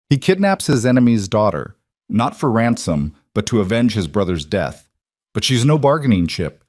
He kidnaps his enemy's daughter, not for ransom, but to avenge his brother's death. But she's no bargaining chip.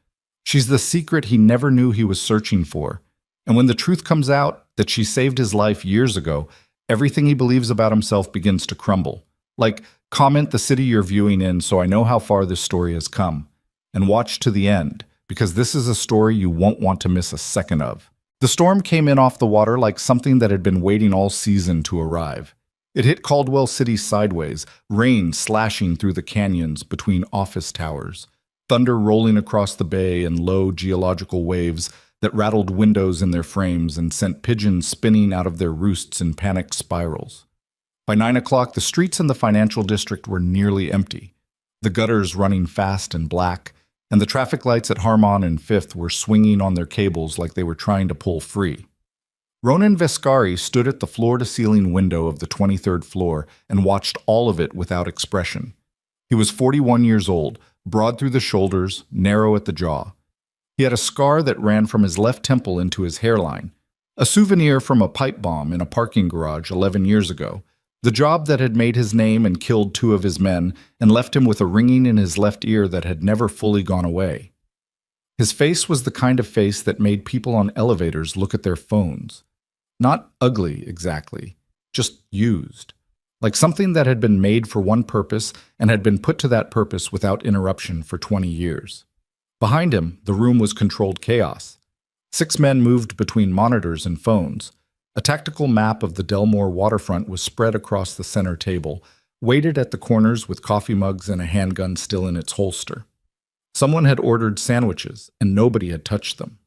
She's the secret he never knew he was searching for. And when the truth comes out that she saved his life years ago, everything he believes about himself begins to crumble. Like, comment the city you're viewing in so I know how far this story has come. And watch to the end, because this is a story you won't want to miss a second of. The storm came in off the water like something that had been waiting all season to arrive. It hit Caldwell City sideways, rain slashing through the canyons between office towers, thunder rolling across the bay in low geological waves that rattled windows in their frames and sent pigeons spinning out of their roosts in panicked spirals. By 9 o'clock, the streets in the financial district were nearly empty, the gutters running fast and black, and the traffic lights at Harmon and Fifth were swinging on their cables like they were trying to pull free. Ronan Vescari stood at the floor-to-ceiling window of the 23rd floor and watched all of it without expression. He was 41 years old, broad through the shoulders, narrow at the jaw. He had a scar that ran from his left temple into his hairline, a souvenir from a pipe bomb in a parking garage 11 years ago, the job that had made his name and killed two of his men and left him with a ringing in his left ear that had never fully gone away. His face was the kind of face that made people on elevators look at their phones. Not ugly, exactly, just used. Like something that had been made for one purpose and had been put to that purpose without interruption for 20 years. Behind him, the room was controlled chaos. 6 men moved between monitors and phones. A tactical map of the Delmore waterfront was spread across the center table, weighted at the corners with coffee mugs and a handgun still in its holster. Someone had ordered sandwiches, and nobody had touched them.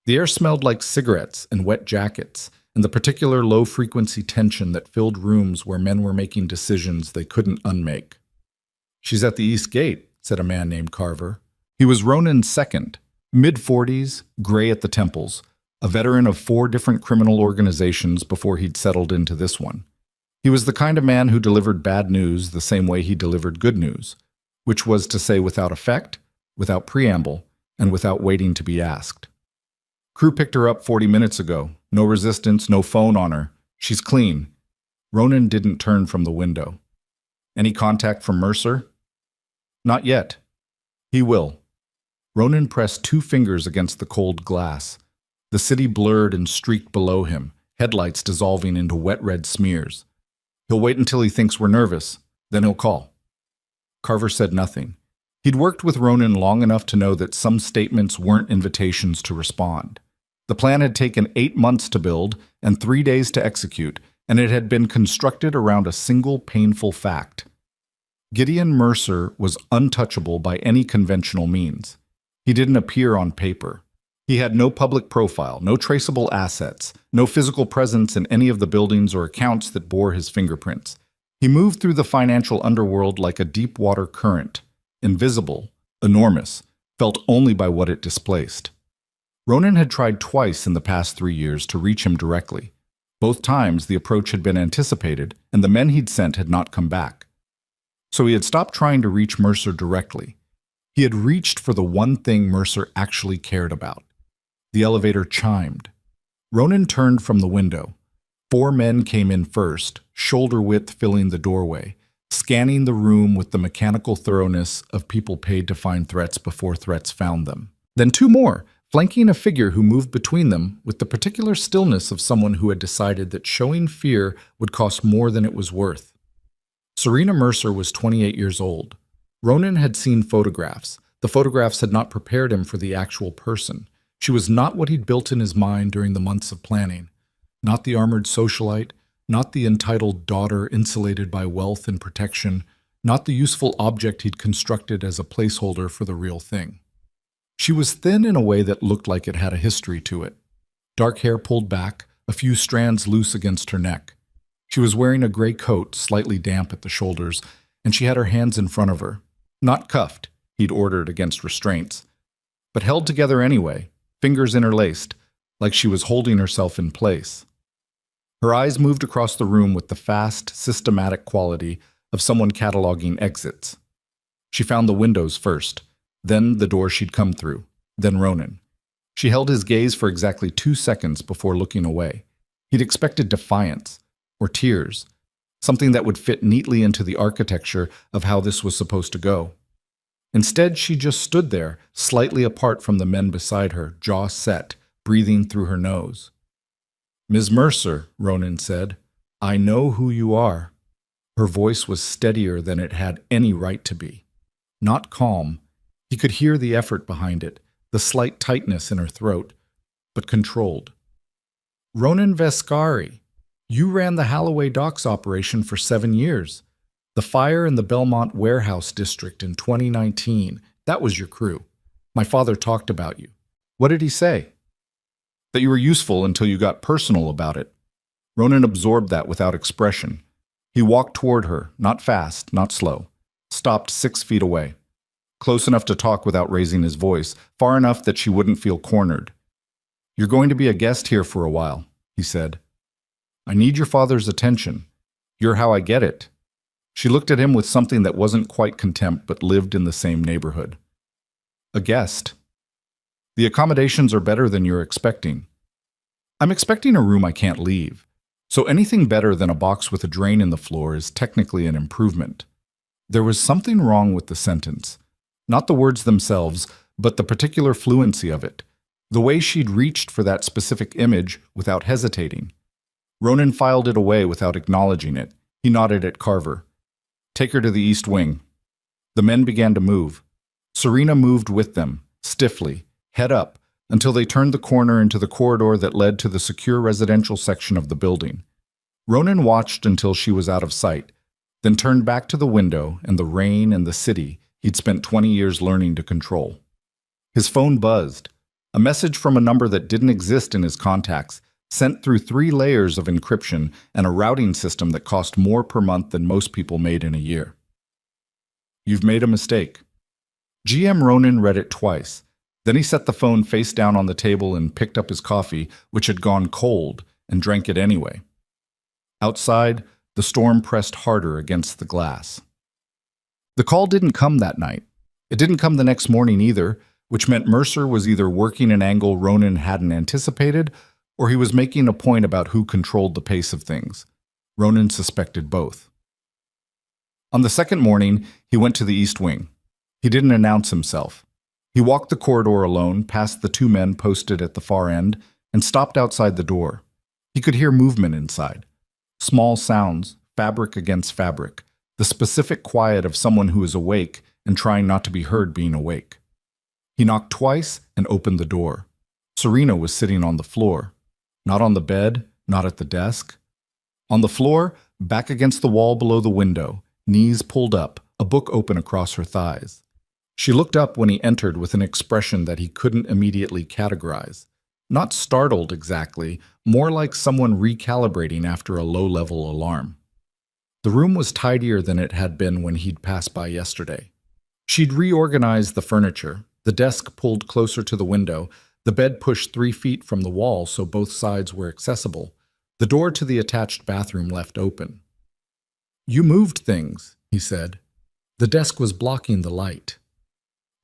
The air smelled like cigarettes and wet jackets, and the particular low-frequency tension that filled rooms where men were making decisions they couldn't unmake. "She's at the East Gate," said a man named Carver. He was Ronan's second, mid-40s, gray at the temples, a veteran of 4 different criminal organizations before he'd settled into this one. He was the kind of man who delivered bad news the same way he delivered good news, which was to say without effect, without preamble, and without waiting to be asked. "Crew picked her up 40 minutes ago. No resistance, no phone on her. She's clean." Ronan didn't turn from the window. "Any contact from Mercer?" "Not yet. He will." Ronan pressed 2 fingers against the cold glass. The city blurred and streaked below him, headlights dissolving into wet red smears. "He'll wait until he thinks we're nervous. Then he'll call." Carver said nothing. He'd worked with Ronan long enough to know that some statements weren't invitations to respond. The plan had taken 8 months to build and 3 days to execute, and it had been constructed around a single painful fact. Gideon Mercer was untouchable by any conventional means. He didn't appear on paper. He had no public profile, no traceable assets, no physical presence in any of the buildings or accounts that bore his fingerprints. He moved through the financial underworld like a deep-water current, invisible, enormous, felt only by what it displaced. Ronan had tried twice in the past 3 years to reach him directly. Both times the approach had been anticipated, and the men he'd sent had not come back. So he had stopped trying to reach Mercer directly. He had reached for the one thing Mercer actually cared about. The elevator chimed. Ronan turned from the window. 4 men came in first, shoulder width filling the doorway, scanning the room with the mechanical thoroughness of people paid to find threats before threats found them. Then 2 more, flanking a figure who moved between them with the particular stillness of someone who had decided that showing fear would cost more than it was worth. Serena Mercer was 28 years old. Ronan had seen photographs. The photographs had not prepared him for the actual person. She was not what he'd built in his mind during the months of planning. Not the armored socialite, not the entitled daughter insulated by wealth and protection, not the useful object he'd constructed as a placeholder for the real thing. She was thin in a way that looked like it had a history to it. Dark hair pulled back, a few strands loose against her neck. She was wearing a gray coat, slightly damp at the shoulders, and she had her hands in front of her. Not cuffed, he'd ordered against restraints, but held together anyway, fingers interlaced, like she was holding herself in place. Her eyes moved across the room with the fast, systematic quality of someone cataloging exits. She found the windows first, then the door she'd come through, then Ronan. She held his gaze for exactly 2 seconds before looking away. He'd expected defiance, or tears, something that would fit neatly into the architecture of how this was supposed to go. Instead, she just stood there, slightly apart from the men beside her, jaw set, breathing through her nose. "Ms. Mercer," Ronan said, "I know who you are." Her voice was steadier than it had any right to be. Not calm. He could hear the effort behind it, the slight tightness in her throat, but controlled. "Ronan Vescari, you ran the Holloway Docks operation for 7 years. The fire in the Belmont Warehouse District in 2019, that was your crew. My father talked about you." "What did he say?" "That you were useful until you got personal about it." Ronan absorbed that without expression. He walked toward her, not fast, not slow. Stopped 6 feet away. Close enough to talk without raising his voice, far enough that she wouldn't feel cornered. "You're going to be a guest here for a while," he said. "I need your father's attention. You're how I get it." She looked at him with something that wasn't quite contempt but lived in the same neighborhood. "A guest? The accommodations are better than you're expecting." "I'm expecting a room I can't leave. So anything better than a box with a drain in the floor is technically an improvement." There was something wrong with the sentence. Not the words themselves, but the particular fluency of it. The way she'd reached for that specific image without hesitating. Ronan filed it away without acknowledging it. He nodded at Carver. "Take her to the East Wing." The men began to move. Serena moved with them, stiffly, head up, until they turned the corner into the corridor that led to the secure residential section of the building. Ronan watched until she was out of sight, then turned back to the window and the rain and the city he'd spent 20 years learning to control. His phone buzzed. A message from a number that didn't exist in his contacts, sent through 3 layers of encryption and a routing system that cost more per month than most people made in a year. "You've made a mistake." GM Ronan read it twice. Then he set the phone face down on the table and picked up his coffee, which had gone cold, and drank it anyway. Outside, the storm pressed harder against the glass. The call didn't come that night. It didn't come the next morning either, which meant Mercer was either working an angle Ronan hadn't anticipated, or he was making a point about who controlled the pace of things. Ronan suspected both. On the second morning, he went to the East Wing. He didn't announce himself. He walked the corridor alone, past the 2 men posted at the far end, and stopped outside the door. He could hear movement inside. Small sounds, fabric against fabric, the specific quiet of someone who is awake and trying not to be heard being awake. He knocked twice and opened the door. Serena was sitting on the floor. Not on the bed, not at the desk. On the floor, back against the wall below the window, knees pulled up, a book open across her thighs. She looked up when he entered with an expression that he couldn't immediately categorize. Not startled exactly, more like someone recalibrating after a low-level alarm. The room was tidier than it had been when he'd passed by yesterday. She'd reorganized the furniture, the desk pulled closer to the window, the bed pushed 3 feet from the wall so both sides were accessible, the door to the attached bathroom left open. "You moved things," he said. The desk was blocking the light.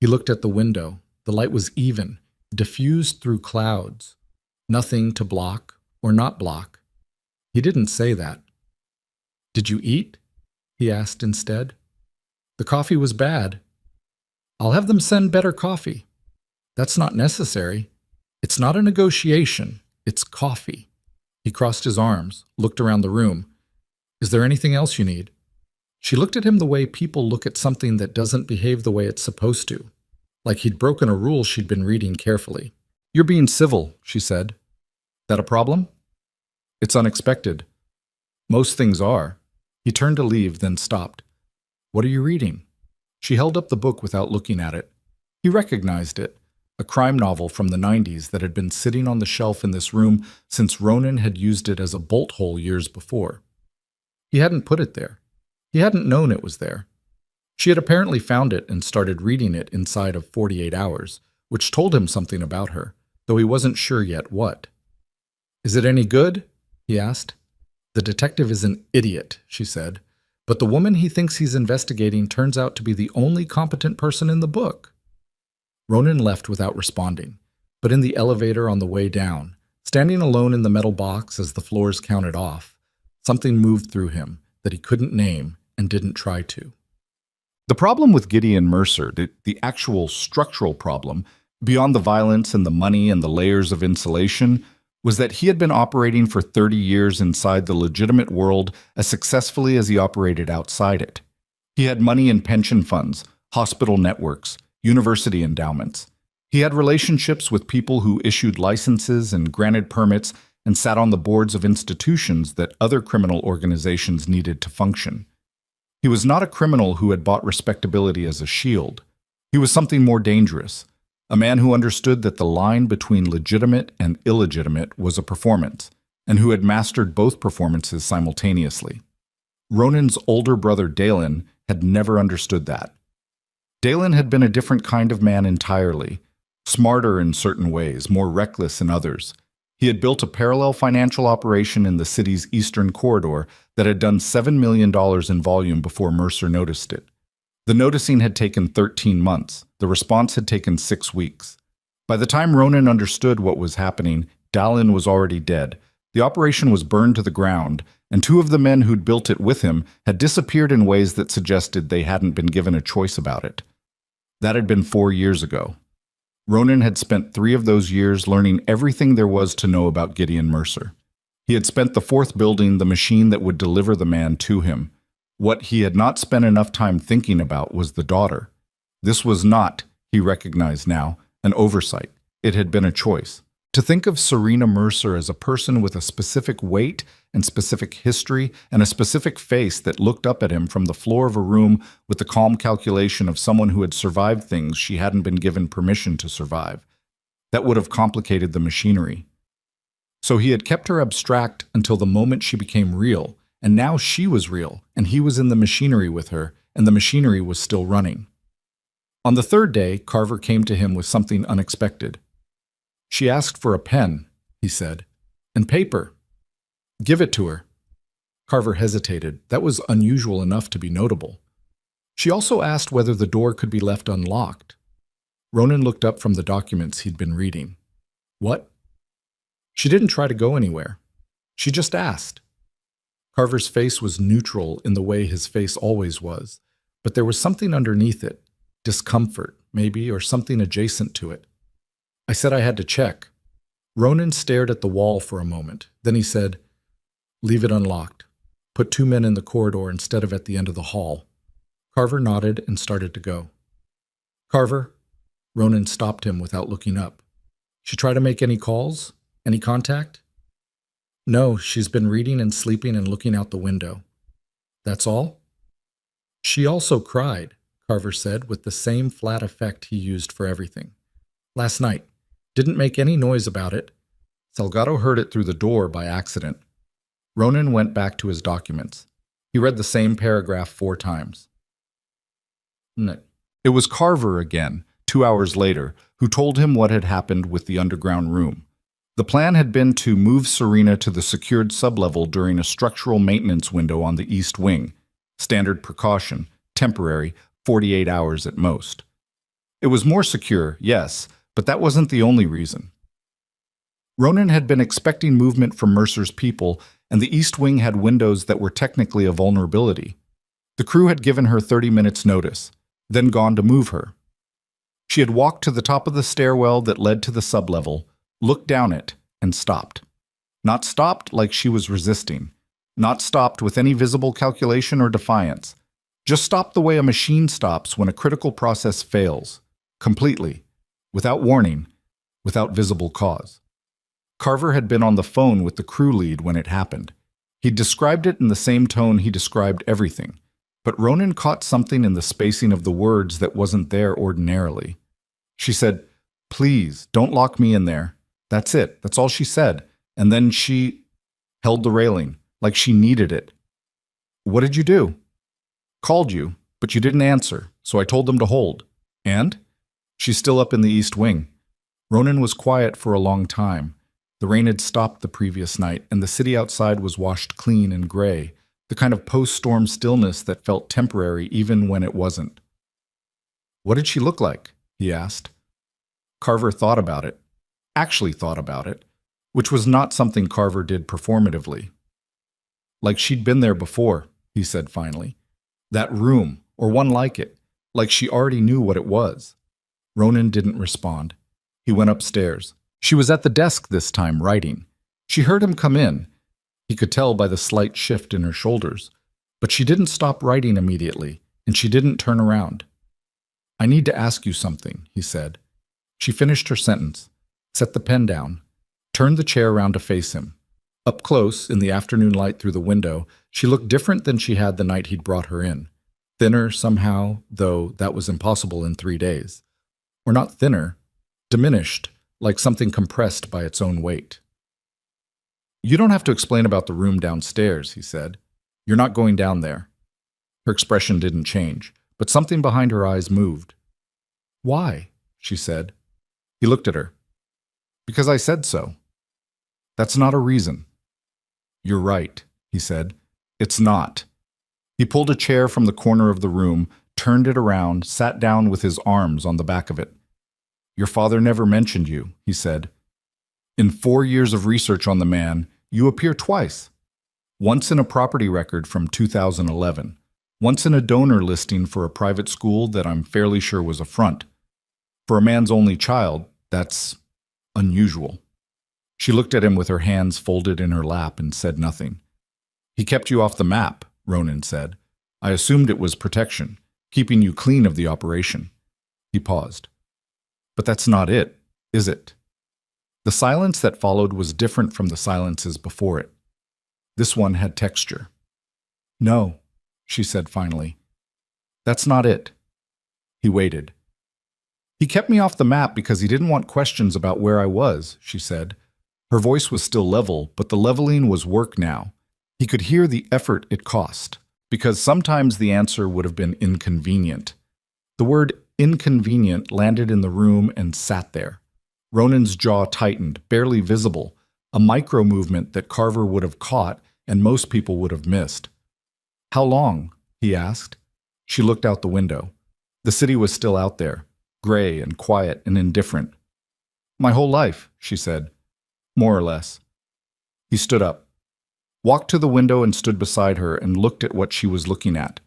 He looked at the window. The light was even, diffused through clouds. Nothing to block or not block. He didn't say that. "Did you eat?" he asked instead. "The coffee was bad." "I'll have them send better coffee." "That's not necessary. It's not a negotiation. It's coffee." He crossed his arms, looked around the room. "Is there anything else you need?" She looked at him the way people look at something that doesn't behave the way it's supposed to. Like he'd broken a rule she'd been reading carefully. "You're being civil," she said. "That a problem?" "It's unexpected." "Most things are." He turned to leave, then stopped. "What are you reading?" She held up the book without looking at it. He recognized it, a crime novel from the 90s that had been sitting on the shelf in this room since Ronan had used it as a bolt hole years before. He hadn't put it there. He hadn't known it was there. She had apparently found it and started reading it inside of 48 hours, which told him something about her, though he wasn't sure yet what. "Is it any good?" he asked. "The detective is an idiot," she said, "but the woman he thinks he's investigating turns out to be the only competent person in the book." Ronan left without responding, but in the elevator on the way down, standing alone in the metal box as the floors counted off, something moved through him, that he couldn't name and didn't try to. The problem with Gideon Mercer, the actual structural problem, beyond the violence and the money and the layers of insulation, was that he had been operating for 30 years inside the legitimate world as successfully as he operated outside it. He had money in pension funds, hospital networks, university endowments. He had relationships with people who issued licenses and granted permits and sat on the boards of institutions that other criminal organizations needed to function. He was not a criminal who had bought respectability as a shield. He was something more dangerous, a man who understood that the line between legitimate and illegitimate was a performance, and who had mastered both performances simultaneously. Ronan's older brother Dalen had never understood that. Dalen had been a different kind of man entirely, smarter in certain ways, more reckless in others. He had built a parallel financial operation in the city's eastern corridor that had done $7 million in volume before Mercer noticed it. The noticing had taken 13 months. The response had taken 6 weeks. By the time Ronan understood what was happening, Dalen was already dead. The operation was burned to the ground, and 2 of the men who'd built it with him had disappeared in ways that suggested they hadn't been given a choice about it. That had been 4 years ago. Ronan had spent 3 of those years learning everything there was to know about Gideon Mercer. He had spent the 4th building the machine that would deliver the man to him. What he had not spent enough time thinking about was the daughter. This was not, he recognized now, an oversight. It had been a choice. To think of Serena Mercer as a person with a specific weight and specific history and a specific face that looked up at him from the floor of a room with the calm calculation of someone who had survived things she hadn't been given permission to survive, that would have complicated the machinery. So he had kept her abstract until the moment she became real, and now she was real, and he was in the machinery with her, and the machinery was still running. On the 3rd day, Carver came to him with something unexpected. "She asked for a pen," he said, "and paper. Give it to her." Carver hesitated. That was unusual enough to be notable. "She also asked whether the door could be left unlocked." Ronan looked up from the documents he'd been reading. "What?" "She didn't try to go anywhere. She just asked." Carver's face was neutral in the way his face always was, but there was something underneath it, discomfort, maybe, or something adjacent to it. "I said I had to check." Ronan stared at the wall for a moment. Then he said, "Leave it unlocked. Put 2 men in the corridor instead of at the end of the hall." Carver nodded and started to go. "Carver," Ronan stopped him without looking up. "She try to make any calls? Any contact?" "No, she's been reading and sleeping and looking out the window." "That's all?" "She also cried," Carver said with the same flat effect he used for everything. "Last night. Didn't make any noise about it. Salgado heard it through the door by accident." Ronan went back to his documents. He read the same paragraph 4 times. It was Carver again, 2 hours later, who told him what had happened with the underground room. The plan had been to move Serena to the secured sublevel during a structural maintenance window on the east wing. Standard precaution, temporary, 48 hours at most. It was more secure, yes, but that wasn't the only reason. Ronan had been expecting movement from Mercer's people, and the east wing had windows that were technically a vulnerability. The crew had given her 30 minutes' notice, then gone to move her. She had walked to the top of the stairwell that led to the sublevel, looked down it, and stopped. Not stopped like she was resisting. Not stopped with any visible calculation or defiance. Just stopped the way a machine stops when a critical process fails. Completely. Without warning. Without visible cause. Carver had been on the phone with the crew lead when it happened. He described it in the same tone he described everything. But Ronan caught something in the spacing of the words that wasn't there ordinarily. She said, "Please, don't lock me in there." That's it. That's all she said. And then she held the railing, like she needed it. "What did you do?" "Called you, but you didn't answer, so I told them to hold." "And?" "She's still up in the east wing." Ronan was quiet for a long time. The rain had stopped the previous night, and the city outside was washed clean and gray, the kind of post-storm stillness that felt temporary even when it wasn't. "What did she look like?" he asked. Carver thought about it. Actually thought about it, which was not something Carver did performatively. "Like she'd been there before," he said finally. That room, or one like it, like she already knew what it was. Ronan didn't respond. He went upstairs. She was at the desk this time, writing. She heard him come in. He could tell by the slight shift in her shoulders. But she didn't stop writing immediately, and she didn't turn around. I need to ask you something, he said. She finished her sentence, set the pen down, turned the chair around to face him. Up close, in the afternoon light through the window, she looked different than she had the night he'd brought her in. Thinner, somehow, though that was impossible in 3 days. Or not thinner, diminished, like something compressed by its own weight. You don't have to explain about the room downstairs, he said. You're not going down there. Her expression didn't change, but something behind her eyes moved. Why? She said. He looked at her. Because I said so. That's not a reason. You're right, he said. It's not. He pulled a chair from the corner of the room, turned it around, sat down with his arms on the back of it. Your father never mentioned you, he said. In 4 years of research on the man, you appear twice. Once in a property record from 2011. Once in a donor listing for a private school that I'm fairly sure was a front. For a man's only child, that's unusual. She looked at him with her hands folded in her lap and said nothing. He kept you off the map, Ronan said. I assumed it was protection, keeping you clean of the operation. He paused. But that's not it, is it? The silence that followed was different from the silences before it. This one had texture. No, she said finally. That's not it. He waited. He kept me off the map because he didn't want questions about where I was, she said. Her voice was still level, but the leveling was work now. He could hear the effort it cost, because sometimes the answer would have been inconvenient. The word inconvenient landed in the room and sat there. Ronan's jaw tightened, barely visible, a micro-movement that Carver would have caught and most people would have missed. How long? He asked. She looked out the window. The city was still out there, gray and quiet and indifferent. My whole life, she said. More or less. He stood up, walked to the window and stood beside her and looked at what she was looking at,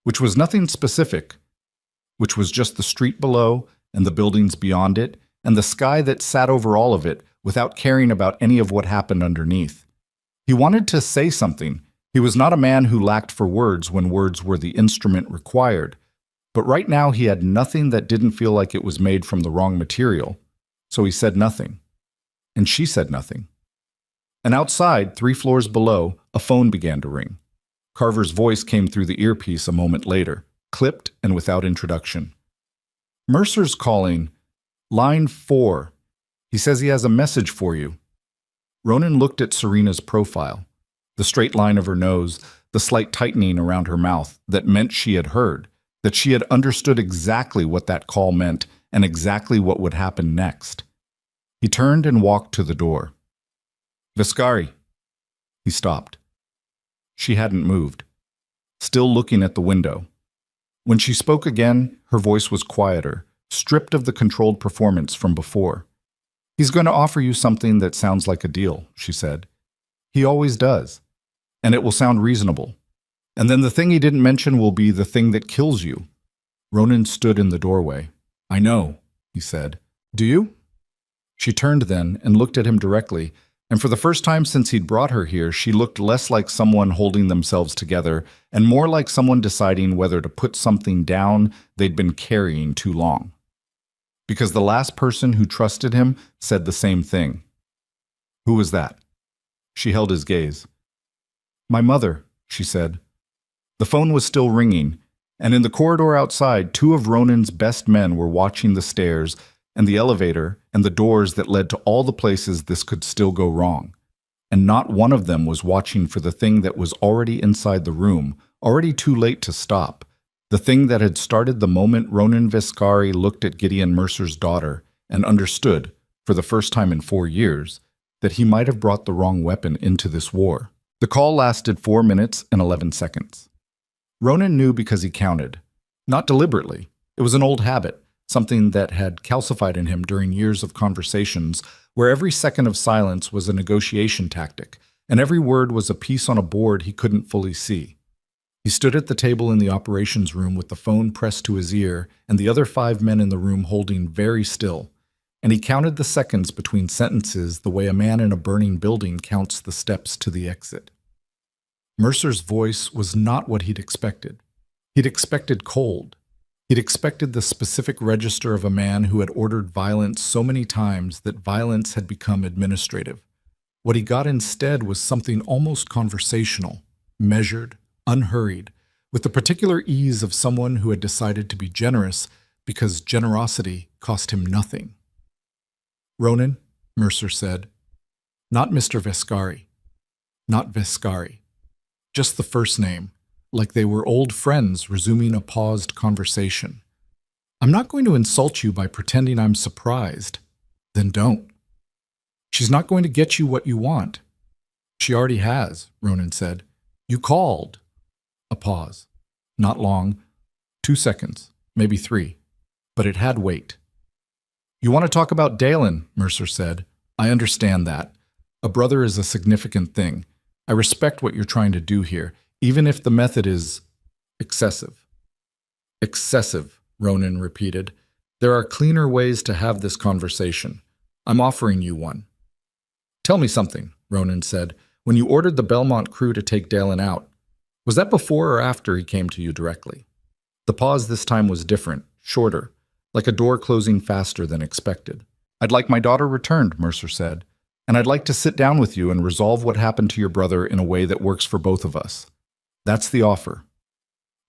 which was nothing specific, which was just the street below and the buildings beyond it and the sky that sat over all of it without caring about any of what happened underneath. He wanted to say something. He was not a man who lacked for words when words were the instrument required, but right now he had nothing that didn't feel like it was made from the wrong material, so he said nothing. And she said nothing. And outside, 3 floors below, a phone began to ring. Carver's voice came through the earpiece a moment later, clipped and without introduction. Mercer's calling. Line 4. He says he has a message for you. Ronan looked at Serena's profile, the straight line of her nose, the slight tightening around her mouth that meant she had heard, that she had understood exactly what that call meant and exactly what would happen next. He turned and walked to the door. Viscari. He stopped. She hadn't moved, still looking at the window. When she spoke again, her voice was quieter, stripped of the controlled performance from before. He's going to offer you something that sounds like a deal, she said. He always does. And it will sound reasonable. And then the thing he didn't mention will be the thing that kills you. Ronan stood in the doorway. I know, he said. Do you? She turned then and looked at him directly, and for the first time since he'd brought her here, she looked less like someone holding themselves together and more like someone deciding whether to put something down they'd been carrying too long. Because the last person who trusted him said the same thing. Who was that? She held his gaze. My mother, she said. The phone was still ringing, and in the corridor outside, 2 of Ronan's best men were watching the stairs and the elevator and the doors that led to all the places this could still go wrong. And not one of them was watching for the thing that was already inside the room, already too late to stop, the thing that had started the moment Ronan Viscari looked at Gideon Mercer's daughter and understood, for the first time in 4 years, that he might have brought the wrong weapon into this war. The call lasted 4 minutes and 11 seconds. Ronan knew because he counted. Not deliberately. It was an old habit, something that had calcified in him during years of conversations where every second of silence was a negotiation tactic, and every word was a piece on a board he couldn't fully see. He stood at the table in the operations room with the phone pressed to his ear and the other 5 men in the room holding very still, and he counted the seconds between sentences the way a man in a burning building counts the steps to the exit. Mercer's voice was not what he'd expected. He'd expected cold. He'd expected the specific register of a man who had ordered violence so many times that violence had become administrative. What he got instead was something almost conversational, measured, unhurried, with the particular ease of someone who had decided to be generous because generosity cost him nothing. "Ronan," Mercer said. "Not Mr. Vescari. Not Vescari. Just the first name, like they were old friends resuming a paused conversation. I'm not going to insult you by pretending I'm surprised. Then don't. She's not going to get you what you want." "She already has," Ronan said. "You called." A pause. Not long. 2 seconds, maybe 3. But it had weight. "You want to talk about Dalen," Mercer said. "I understand that. A brother is a significant thing. I respect what you're trying to do here, even if the method is excessive." "Excessive," Ronan repeated. "There are cleaner ways to have this conversation. I'm offering you one." "Tell me something," Ronan said. "When you ordered the Belmont crew to take Dalen out, was that before or after he came to you directly?" The pause this time was different, shorter, like a door closing faster than expected. "I'd like my daughter returned," Mercer said, "and I'd like to sit down with you and resolve what happened to your brother in a way that works for both of us. That's the offer."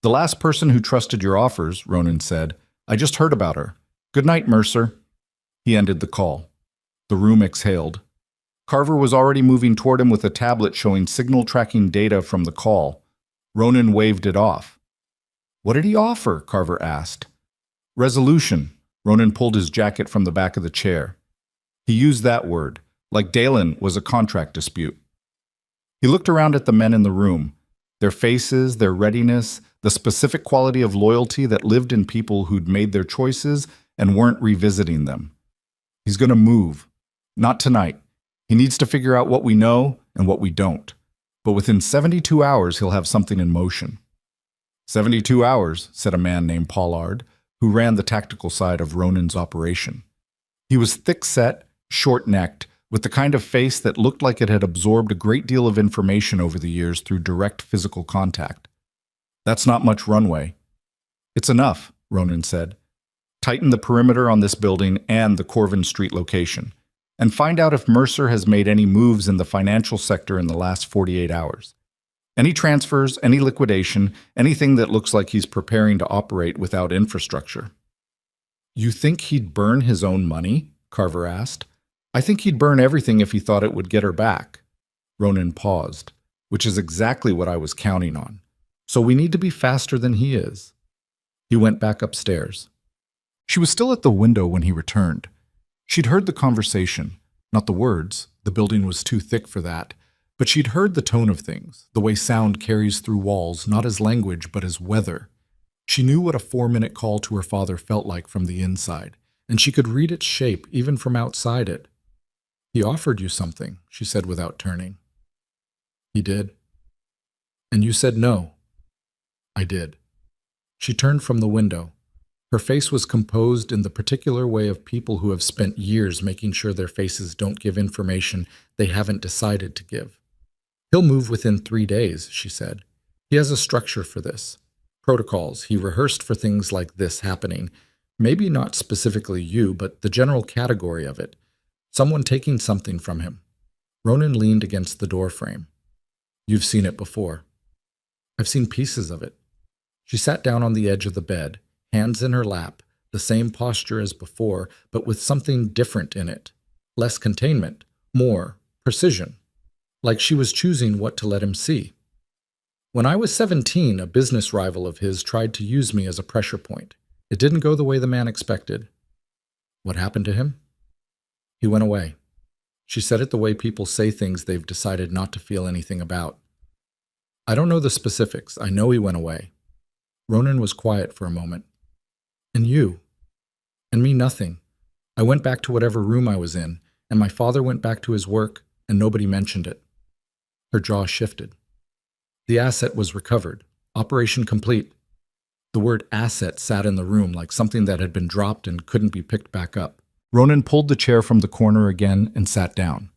"The last person who trusted your offers," Ronan said. "I just heard about her. Good night, Mercer." He ended the call. The room exhaled. Carver was already moving toward him with a tablet showing signal tracking data from the call. Ronan waved it off. "What did he offer?" Carver asked. "Resolution." Ronan pulled his jacket from the back of the chair. He used that word, like Dalen was a contract dispute. He looked around at the men in the room, their faces, their readiness, the specific quality of loyalty that lived in people who'd made their choices and weren't revisiting them. He's going to move. Not tonight. He needs to figure out what we know and what we don't. But within 72 hours, he'll have something in motion. 72 hours, said a man named Pollard, who ran the tactical side of Ronan's operation. He was thick-set, short-necked, with the kind of face that looked like it had absorbed a great deal of information over the years through direct physical contact. "That's not much runway." "It's enough," Ronan said. "Tighten the perimeter on this building and the Corvin Street location, and find out if Mercer has made any moves in the financial sector in the last 48 hours. Any transfers, any liquidation, anything that looks like he's preparing to operate without infrastructure." "You think he'd burn his own money?" Carver asked. "I think he'd burn everything if he thought it would get her back." Ronan paused, "Which is exactly what I was counting on. So we need to be faster than he is." He went back upstairs. She was still at the window when he returned. She'd heard the conversation, not the words, the building was too thick for that, but she'd heard the tone of things, the way sound carries through walls, not as language but as weather. She knew what a 4-minute call to her father felt like from the inside, and she could read its shape even from outside it. "He offered you something," she said without turning. "He did." "And you said no." "I did." She turned from the window. Her face was composed in the particular way of people who have spent years making sure their faces don't give information they haven't decided to give. "He'll move within 3 days," she said. "He has a structure for this. Protocols. He rehearsed for things like this happening. Maybe not specifically you, but the general category of it. Someone taking something from him." Ronan leaned against the doorframe. "You've seen it before." "I've seen pieces of it." She sat down on the edge of the bed, hands in her lap, the same posture as before, but with something different in it. Less containment, more precision. Like she was choosing what to let him see. "When I was 17, a business rival of his tried to use me as a pressure point. It didn't go the way the man expected." "What happened to him?" "He went away." She said it the way people say things they've decided not to feel anything about. "I don't know the specifics. I know he went away." Ronan was quiet for a moment. "And you?" "And me, nothing. I went back to whatever room I was in, and my father went back to his work, and nobody mentioned it." Her jaw shifted. "The asset was recovered. Operation complete. The word asset sat in the room like something that had been dropped and couldn't be picked back up. Ronan pulled the chair from the corner again and sat down.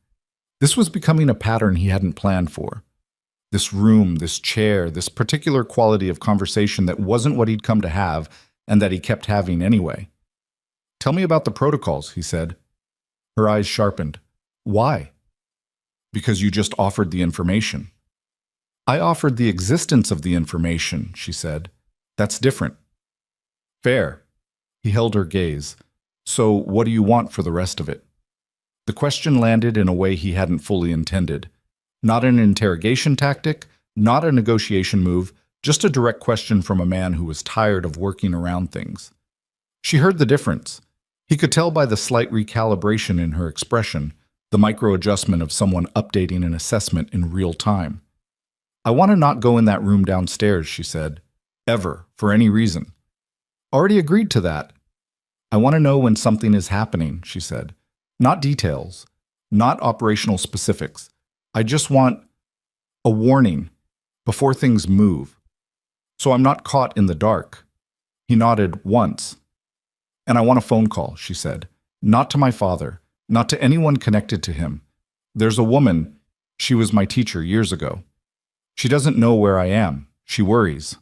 This was becoming a pattern he hadn't planned for. This room, this chair, this particular quality of conversation that wasn't what he'd come to have and that he kept having anyway. "Tell me about the protocols," he said. Her eyes sharpened. "Why?" "Because you just offered the information." "I offered the existence of the information," she said. "That's different." "Fair." He held her gaze. "So what do you want for the rest of it?" The question landed in a way he hadn't fully intended. Not an interrogation tactic, not a negotiation move, just a direct question from a man who was tired of working around things. She heard the difference. He could tell by the slight recalibration in her expression, the micro-adjustment of someone updating an assessment in real time. "I want to not go in that room downstairs," she said. "Ever, for any reason." "Already agreed to that." "I want to know when something is happening," she said. "Not details, not operational specifics. I just want a warning before things move. So I'm not caught in the dark." He nodded once. "And I want a phone call," she said. "Not to my father, not to anyone connected to him. There's a woman, she was my teacher years ago. She doesn't know where I am. She worries."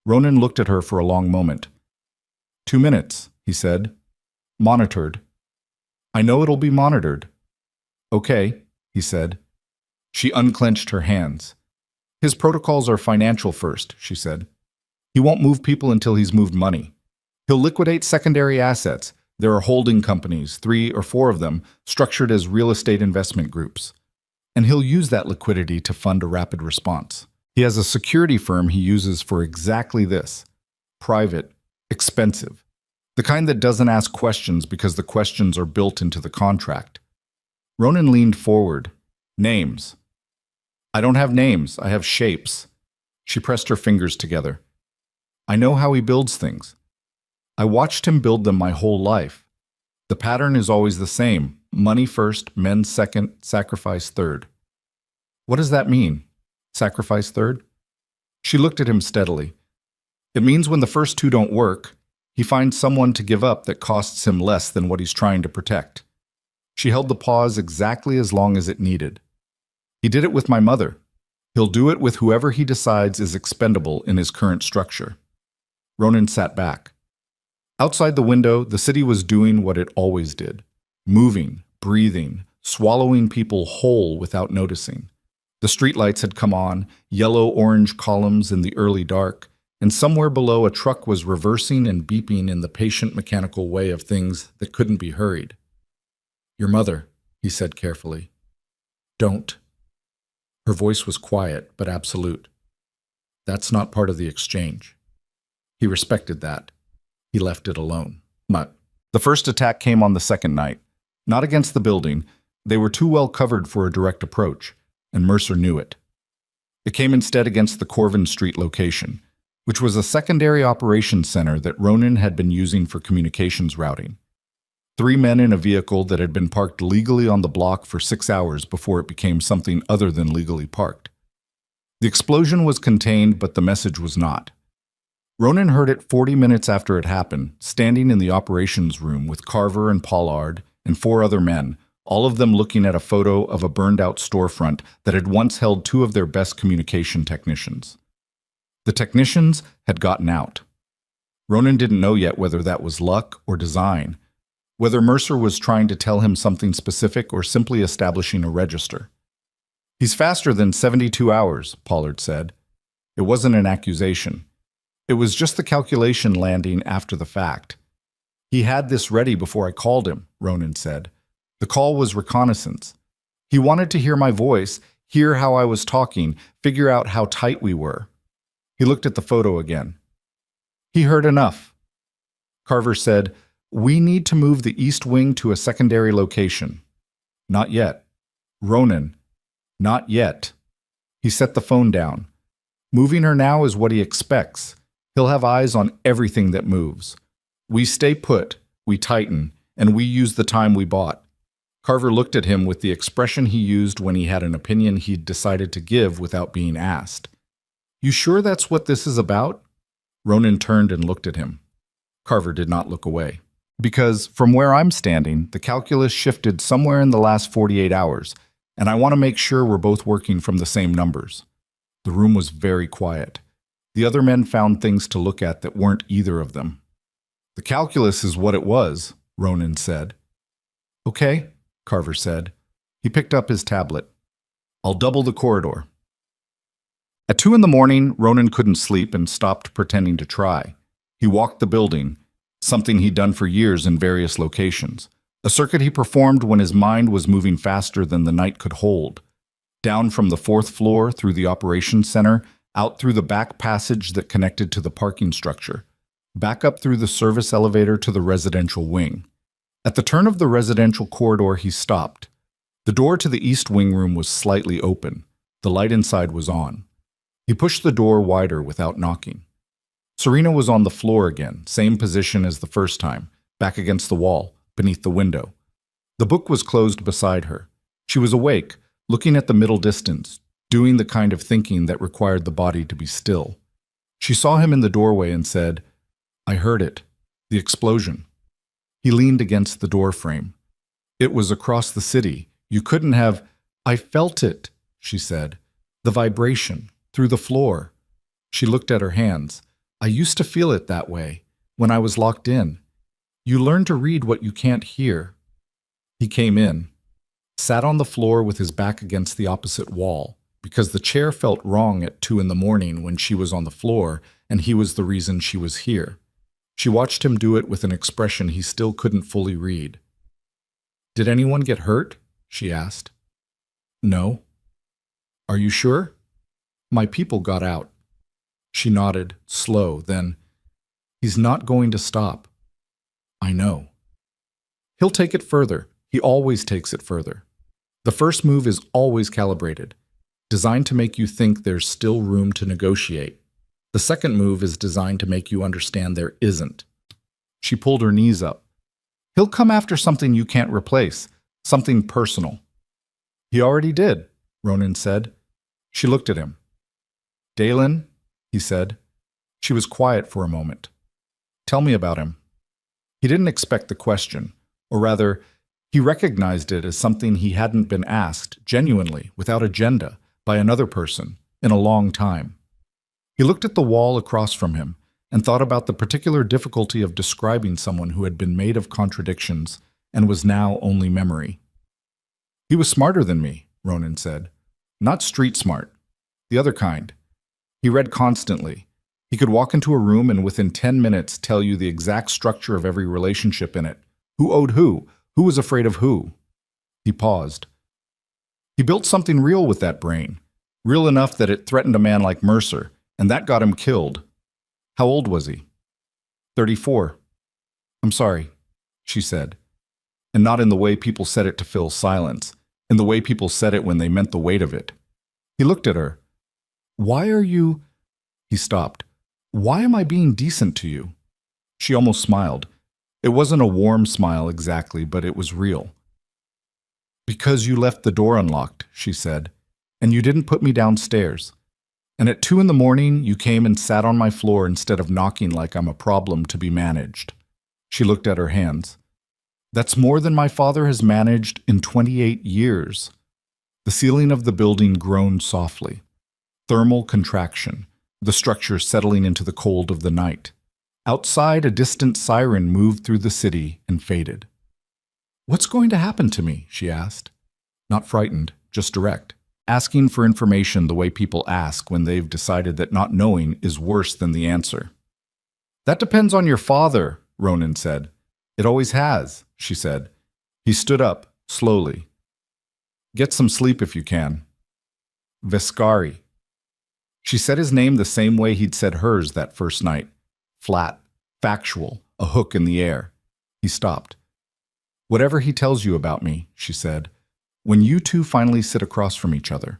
Ronan looked at her for a long moment. 2 minutes, he said. "Monitored." "I know it'll be monitored." "Okay," he said. She unclenched her hands. "His protocols are financial first," she said. "He won't move people until he's moved money. He'll liquidate secondary assets. There are holding companies, 3 or 4 of them, structured as real estate investment groups. And he'll use that liquidity to fund a rapid response. He has a security firm he uses for exactly this. Private, expensive. The kind that doesn't ask questions because the questions are built into the contract." Ronan leaned forward. "Names." "I don't have names, I have shapes." She pressed her fingers together. "I know how he builds things. I watched him build them my whole life. The pattern is always the same. Money first, men second, sacrifice third." "What does that mean? Sacrifice third?" She looked at him steadily. "It means when the first 2 don't work, he finds someone to give up that costs him less than what he's trying to protect." She held the pause exactly as long as it needed. "He did it with my mother. He'll do it with whoever he decides is expendable in his current structure." Ronan sat back. Outside the window, the city was doing what it always did. Moving, breathing, swallowing people whole without noticing. The streetlights had come on, yellow-orange columns in the early dark, and somewhere below a truck was reversing and beeping in the patient mechanical way of things that couldn't be hurried. "Your mother," he said carefully. "Don't." Her voice was quiet but absolute. "That's not part of the exchange." He respected that. He left it alone. But the first attack came on the second night. Not against the building. They were too well covered for a direct approach, and Mercer knew it. It came instead against the Corvin Street location, which was a secondary operations center that Ronan had been using for communications routing. 3 men in a vehicle that had been parked legally on the block for 6 hours before it became something other than legally parked. The explosion was contained, but the message was not. Ronan heard it 40 minutes after it happened, standing in the operations room with Carver and Pollard and 4 other men, all of them looking at a photo of a burned-out storefront that had once held 2 of their best communication technicians. The technicians had gotten out. Ronan didn't know yet whether that was luck or design, whether Mercer was trying to tell him something specific or simply establishing a register. "He's faster than 72 hours, Pollard said. It wasn't an accusation. It was just the calculation landing after the fact. "He had this ready before I called him," Ronan said. "The call was reconnaissance. He wanted to hear my voice, hear how I was talking, figure out how tight we were." He looked at the photo again. "He heard enough." Carver said, "We need to move the east wing to a secondary location." "Not yet." "Ronan, not yet." He set the phone down. "Moving her now is what he expects. He'll have eyes on everything that moves. We stay put, we tighten, and we use the time we bought." Carver looked at him with the expression he used when he had an opinion he'd decided to give without being asked. You sure that's what this is about? Ronan turned and looked at him. Carver did not look away. Because from where I'm standing, the calculus shifted somewhere in the last 48 hours, and I want to make sure we're both working from the same numbers. The room was very quiet. The other men found things to look at that weren't either of them. The calculus is what it was, Ronan said. Okay, Carver said. He picked up his tablet. I'll double the corridor. At 2 in the morning, Ronan couldn't sleep and stopped pretending to try. He walked the building, something he'd done for years in various locations. A circuit he performed when his mind was moving faster than the night could hold. Down from the 4th floor, through the operations center, out through the back passage that connected to the parking structure, back up through the service elevator to the residential wing. At the turn of the residential corridor, he stopped. The door to the east wing room was slightly open. The light inside was on. He pushed the door wider without knocking. Serena was on the floor again, same position as the first time, back against the wall, beneath the window. The book was closed beside her. She was awake, looking at the middle distance, doing the kind of thinking that required the body to be still. She saw him in the doorway and said, I heard it, the explosion. He leaned against the door frame. It was across the city. You couldn't have... I felt it, she said. The vibration, through the floor. She looked at her hands. I used to feel it that way, when I was locked in. You learn to read what you can't hear. He came in, sat on the floor with his back against the opposite wall, because the chair felt wrong at 2 in the morning when she was on the floor, and he was the reason she was here. She watched him do it with an expression he still couldn't fully read. Did anyone get hurt? She asked. No. Are you sure? My people got out. She nodded, slow, then, he's not going to stop. I know. He'll take it further. He always takes it further. The first move is always calibrated, designed to make you think there's still room to negotiate. The second move is designed to make you understand there isn't. She pulled her knees up. He'll come after something you can't replace, something personal. He already did, Ronan said. She looked at him. Dalen, he said. She was quiet for a moment. Tell me about him. He didn't expect the question, or rather, he recognized it as something he hadn't been asked, genuinely, without agenda, by another person, in a long time. He looked at the wall across from him and thought about the particular difficulty of describing someone who had been made of contradictions and was now only memory. He was smarter than me, Ronan said. Not street smart. The other kind. He read constantly. He could walk into a room and within 10 minutes tell you the exact structure of every relationship in it. Who owed who was afraid of who. He paused. He built something real with that brain, real enough that it threatened a man like Mercer, and that got him killed. How old was he? 34. I'm sorry, she said. And not in the way people said it to fill silence, in the way people said it when they meant the weight of it. He looked at her. Why are you... He stopped. Why am I being decent to you? She almost smiled. It wasn't a warm smile exactly, but it was real. Because you left the door unlocked, she said, and you didn't put me downstairs. And at 2 in the morning, you came and sat on my floor instead of knocking like I'm a problem to be managed. She looked at her hands. That's more than my father has managed in 28 years. The ceiling of the building groaned softly. Thermal contraction, the structure settling into the cold of the night. Outside, a distant siren moved through the city and faded. What's going to happen to me? She asked. Not frightened, just direct. Asking for information the way people ask when they've decided that not knowing is worse than the answer. That depends on your father, Ronan said. It always has, she said. He stood up, slowly. Get some sleep if you can. Vescari. She said his name the same way he'd said hers that first night. Flat, factual, a hook in the air. He stopped. Whatever he tells you about me, she said, when you two finally sit across from each other,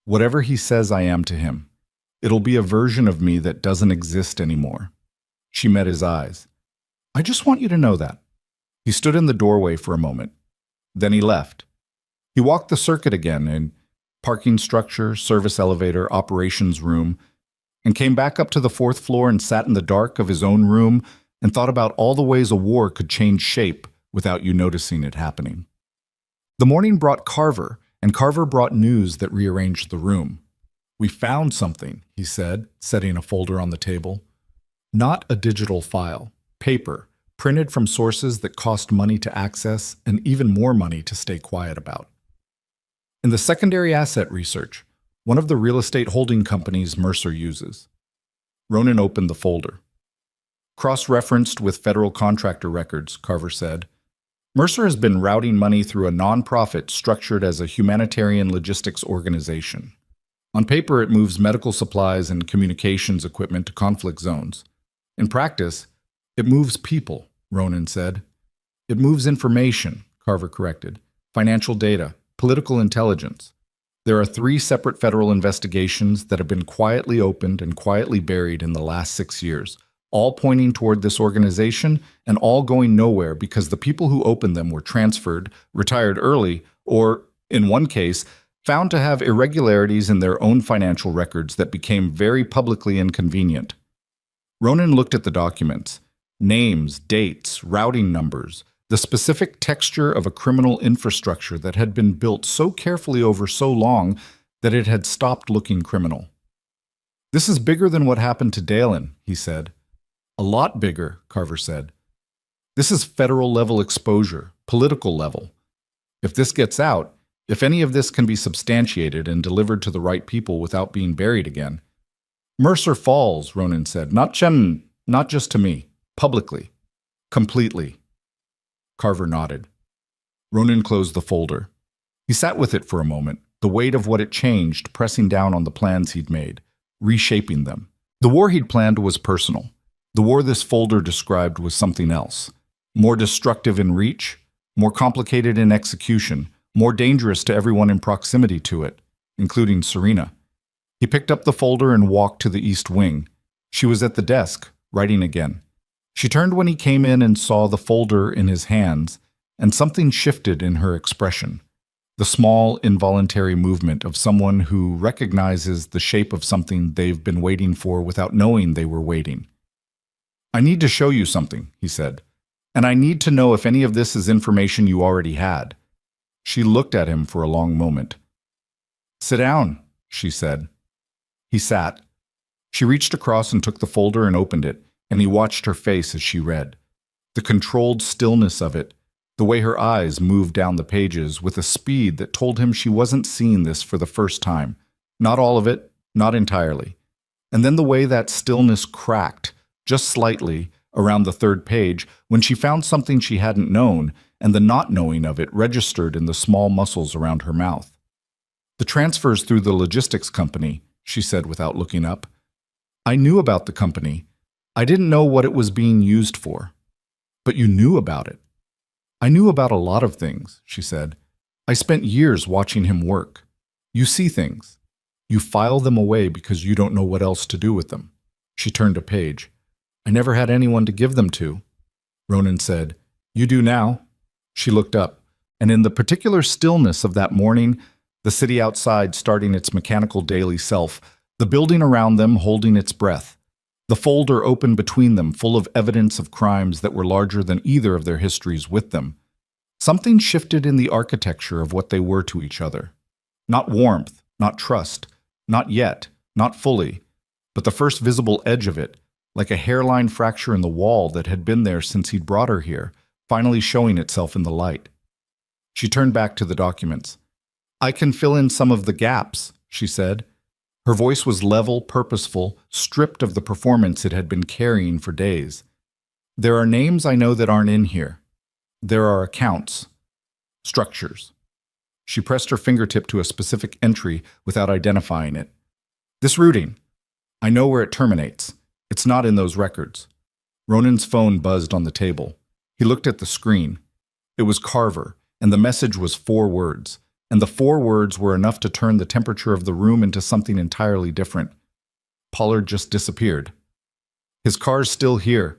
whatever he says I am to him, it'll be a version of me that doesn't exist anymore. She met his eyes. I just want you to know that. He stood in the doorway for a moment. Then he left. He walked the circuit again in parking structure, service elevator, operations room, and came back up to the fourth floor and sat in the dark of his own room and thought about all the ways a war could change shape without you noticing it happening. The morning brought Carver, and Carver brought news that rearranged the room. "We found something," he said, setting a folder on the table. Not a digital file, paper, printed from sources that cost money to access and even more money to stay quiet about. In the secondary asset research, one of the real estate holding companies Mercer uses. Ronan opened the folder. Cross-referenced with federal contractor records, Carver said. Mercer has been routing money through a nonprofit structured as a humanitarian logistics organization. On paper, it moves medical supplies and communications equipment to conflict zones. In practice, it moves people, Ronan said. It moves information, Carver corrected, financial data, political intelligence. There are 3 separate federal investigations that have been quietly opened and quietly buried in the last 6 years, all pointing toward this organization and all going nowhere because the people who opened them were transferred, retired early, or, in one case, found to have irregularities in their own financial records that became very publicly inconvenient. Ronan looked at the documents. Names, dates, routing numbers, the specific texture of a criminal infrastructure that had been built so carefully over so long that it had stopped looking criminal. "This is bigger than what happened to Dalen," he said. "A lot bigger," Carver said. "This is federal-level exposure, political level. If this gets out, if any of this can be substantiated and delivered to the right people without being buried again." "Mercer falls," Ronan said. Not just to me. Publicly. Completely." Carver nodded. Ronan closed the folder. He sat with it for a moment, the weight of what it changed pressing down on the plans he'd made, reshaping them. The war he'd planned was personal. The war this folder described was something else. More destructive in reach, more complicated in execution, more dangerous to everyone in proximity to it, including Serena. He picked up the folder and walked to the east wing. She was at the desk, writing again. She turned when he came in and saw the folder in his hands, and something shifted in her expression. The small, involuntary movement of someone who recognizes the shape of something they've been waiting for without knowing they were waiting. "I need to show you something," he said, "and I need to know if any of this is information you already had." She looked at him for a long moment. "Sit down," she said. He sat. She reached across and took the folder and opened it, and he watched her face as she read. The controlled stillness of it, the way her eyes moved down the pages with a speed that told him she wasn't seeing this for the first time. Not all of it, not entirely. And then the way that stillness cracked, just slightly, around the 3rd page, when she found something she hadn't known, and the not knowing of it registered in the small muscles around her mouth. "The transfers through the logistics company," she said without looking up. "I knew about the company. I didn't know what it was being used for." "But you knew about it." "I knew about a lot of things," she said. "I spent years watching him work. You see things. You file them away because you don't know what else to do with them." She turned a page. "I never had anyone to give them to." Ronan said, "You do now." She looked up, and in the particular stillness of that morning, the city outside starting its mechanical daily self, the building around them holding its breath, the folder open between them full of evidence of crimes that were larger than either of their histories with them. Something shifted in the architecture of what they were to each other. Not warmth, not trust, not yet, not fully, but the first visible edge of it, like a hairline fracture in the wall that had been there since he'd brought her here, finally showing itself in the light. She turned back to the documents. "I can fill in some of the gaps," she said. Her voice was level, purposeful, stripped of the performance it had been carrying for days. "There are names I know that aren't in here. There are accounts. Structures." She pressed her fingertip to a specific entry without identifying it. "This routing. I know where it terminates. It's not in those records." Ronan's phone buzzed on the table. He looked at the screen. It was Carver, and the message was 4 words. And the 4 words were enough to turn the temperature of the room into something entirely different. Pollard just disappeared. "His car's still here."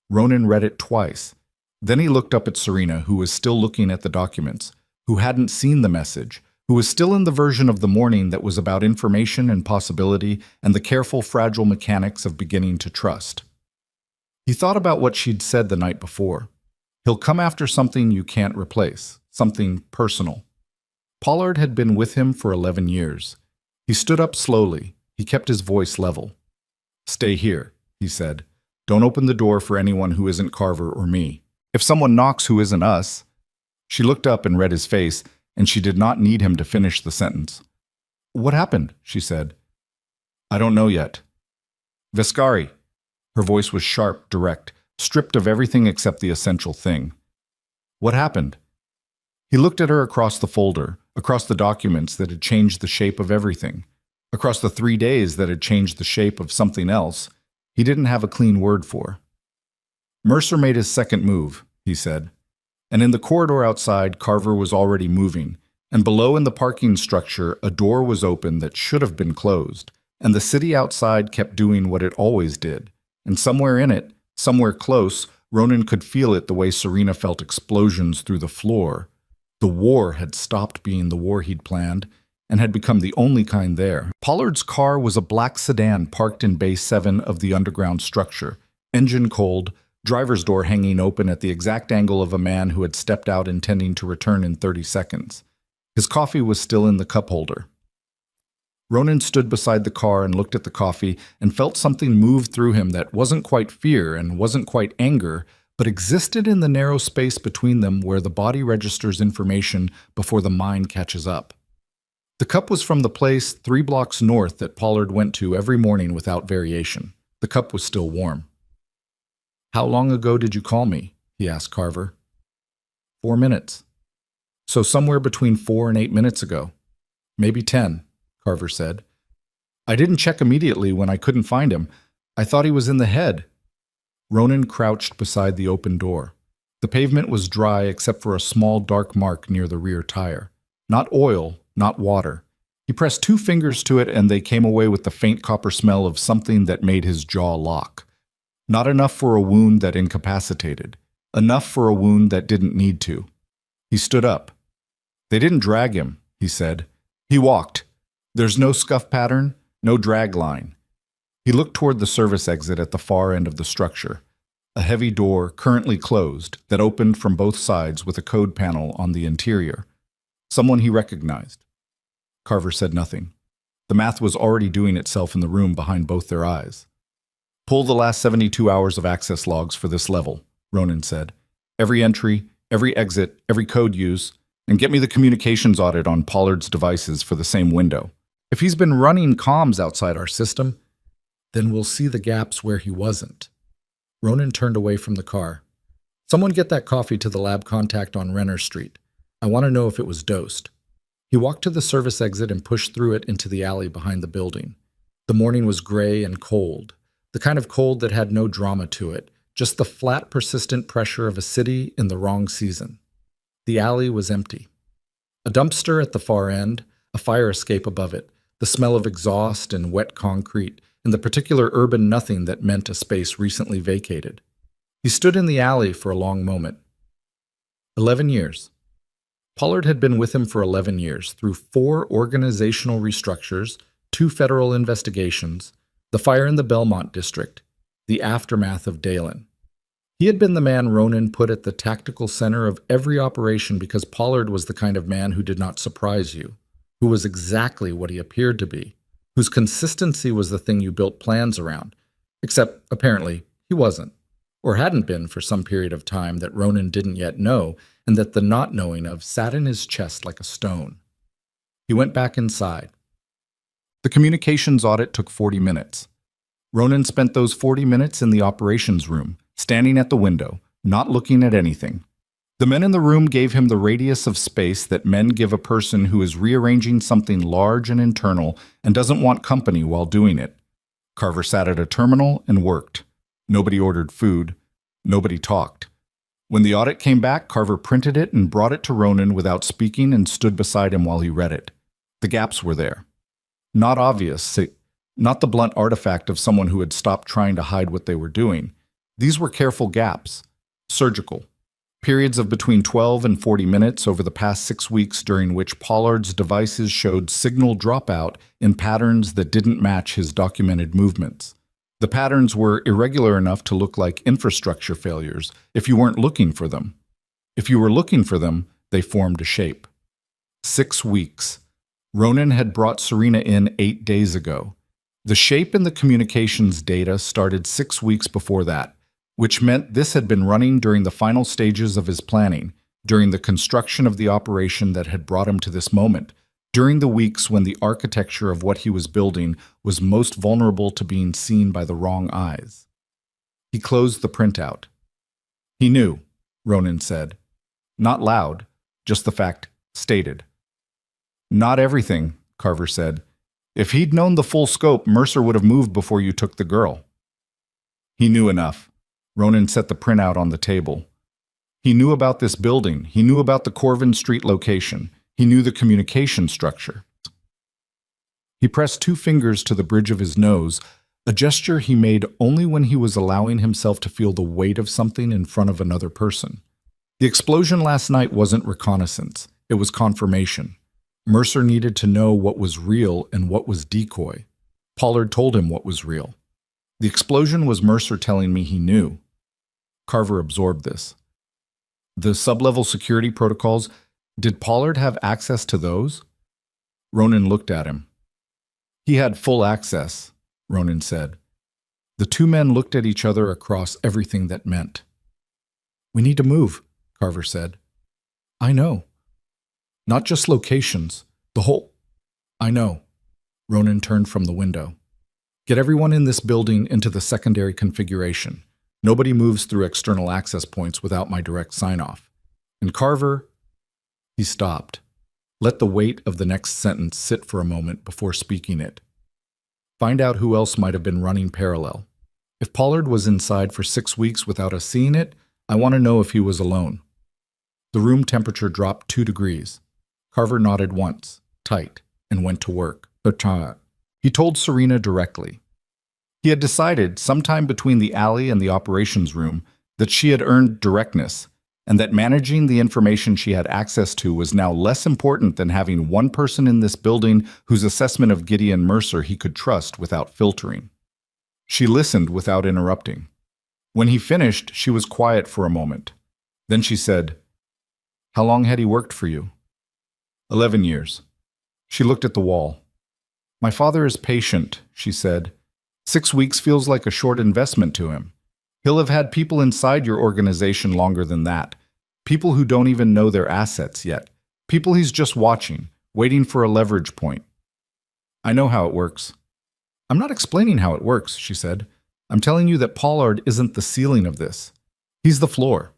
Ronan read it twice. Then he looked up at Serena, who was still looking at the documents, who hadn't seen the message, who was still in the version of the morning that was about information and possibility and the careful, fragile mechanics of beginning to trust. He thought about what she'd said the night before. He'll come after something you can't replace, something personal. Pollard had been with him for 11 years. He stood up slowly. He kept his voice level. "Stay here," he said. "Don't open the door for anyone who isn't Carver or me. If someone knocks who isn't us." She looked up and read his face, and she did not need him to finish the sentence. "What happened?" she said. "I don't know yet." "Vescari." Her voice was sharp, direct, stripped of everything except the essential thing. "What happened?" He looked at her across the folder, across the documents that had changed the shape of everything, across the 3 days that had changed the shape of something else he didn't have a clean word for. "Mercer made his second move," he said. And in the corridor outside, Carver was already moving, and below in the parking structure, a door was open that should have been closed, and the city outside kept doing what it always did. And somewhere in it, somewhere close, Ronan could feel it the way Serena felt explosions through the floor. The war had stopped being the war he'd planned and had become the only kind there. Pollard's car was a black sedan parked in Bay 7 of the underground structure, engine cold, driver's door hanging open at the exact angle of a man who had stepped out intending to return in 30 seconds. His coffee was still in the cup holder. Ronan stood beside the car and looked at the coffee and felt something move through him that wasn't quite fear and wasn't quite anger, but existed in the narrow space between them where the body registers information before the mind catches up. The cup was from the place 3 blocks north that Pollard went to every morning without variation. The cup was still warm. "How long ago did you call me?" he asked Carver. 4 minutes. "So somewhere between 4 and 8 minutes ago. Maybe 10, Carver said. "I didn't check immediately when I couldn't find him. I thought he was in the head." Ronan crouched beside the open door. The pavement was dry except for a small dark mark near the rear tire. Not oil, not water. He pressed 2 fingers to it and they came away with the faint copper smell of something that made his jaw lock. Not enough for a wound that incapacitated. Enough for a wound that didn't need to. He stood up. "They didn't drag him," he said. "He walked. There's no scuff pattern, no drag line." He looked toward the service exit at the far end of the structure. A heavy door, currently closed, that opened from both sides with a code panel on the interior. Someone he recognized. Carver said nothing. The math was already doing itself in the room behind both their eyes. "Pull the last 72 hours of access logs for this level," Ronan said. "Every entry, every exit, every code use, and get me the communications audit on Pollard's devices for the same window. If he's been running comms outside our system, then we'll see the gaps where he wasn't." Ronan turned away from the car. "Someone get that coffee to the lab contact on Renner Street. I want to know if it was dosed." He walked to the service exit and pushed through it into the alley behind the building. The morning was gray and cold, the kind of cold that had no drama to it, just the flat, persistent pressure of a city in the wrong season. The alley was empty. A dumpster at the far end, a fire escape above it, the smell of exhaust and wet concrete, and the particular urban nothing that meant a space recently vacated. He stood in the alley for a long moment. 11 years. Pollard had been with him for 11 years, through 4 organizational restructures, 2 federal investigations, the fire in the Belmont district, the aftermath of Dalen. He had been the man Ronan put at the tactical center of every operation because Pollard was the kind of man who did not surprise you, who was exactly what he appeared to be, whose consistency was the thing you built plans around, except apparently he wasn't, or hadn't been for some period of time that Ronan didn't yet know, and that the not knowing of sat in his chest like a stone. He went back inside. The communications audit took 40 minutes. Ronan spent those 40 minutes in the operations room, standing at the window, not looking at anything. The men in the room gave him the radius of space that men give a person who is rearranging something large and internal and doesn't want company while doing it. Carver sat at a terminal and worked. Nobody ordered food. Nobody talked. When the audit came back, Carver printed it and brought it to Ronan without speaking and stood beside him while he read it. The gaps were there. Not obvious, not the blunt artifact of someone who had stopped trying to hide what they were doing. These were careful gaps, surgical. Periods of between 12 and 40 minutes over the past 6 weeks during which Pollard's devices showed signal dropout in patterns that didn't match his documented movements. The patterns were irregular enough to look like infrastructure failures if you weren't looking for them. If you were looking for them, they formed a shape. 6 weeks. Ronan had brought Serena in 8 days ago. The shape in the communications data started 6 weeks before that, which meant this had been running during the final stages of his planning, during the construction of the operation that had brought him to this moment, during the weeks when the architecture of what he was building was most vulnerable to being seen by the wrong eyes. He closed the printout. He knew, Ronan said. Not loud, just the fact stated. Not everything, Carver said. If he'd known the full scope, Mercer would have moved before you took the girl. He knew enough. Ronan set the printout on the table. He knew about this building. He knew about the Corvin Street location. He knew the communication structure. He pressed 2 fingers to the bridge of his nose, a gesture he made only when he was allowing himself to feel the weight of something in front of another person. The explosion last night wasn't reconnaissance. It was confirmation. Mercer needed to know what was real and what was decoy. Pollard told him what was real. The explosion was Mercer telling me he knew. Carver absorbed this. The sub-level security protocols, did Pollard have access to those? Ronan looked at him. He had full access, Ronan said. The 2 men looked at each other across everything that meant. We need to move, Carver said. I know. Not just locations, the whole. I know. Ronan turned from the window. Get everyone in this building into the secondary configuration. Nobody moves through external access points without my direct sign-off. And Carver, he stopped. Let the weight of the next sentence sit for a moment before speaking it. Find out who else might have been running parallel. If Pollard was inside for 6 weeks without us seeing it, I want to know if he was alone. The room temperature dropped 2 degrees. Carver nodded once, tight, and went to work. He told Serena directly. He had decided, sometime between the alley and the operations room, that she had earned directness, and that managing the information she had access to was now less important than having one person in this building whose assessment of Gideon Mercer he could trust without filtering. She listened without interrupting. When he finished, she was quiet for a moment. Then she said, How long had he worked for you? 11 years. She looked at the wall. My father is patient, she said. 6 weeks feels like a short investment to him. He'll have had people inside your organization longer than that. People who don't even know their assets yet. People he's just watching, waiting for a leverage point. I know how it works. I'm not explaining how it works, she said. I'm telling you that Pollard isn't the ceiling of this. He's the floor.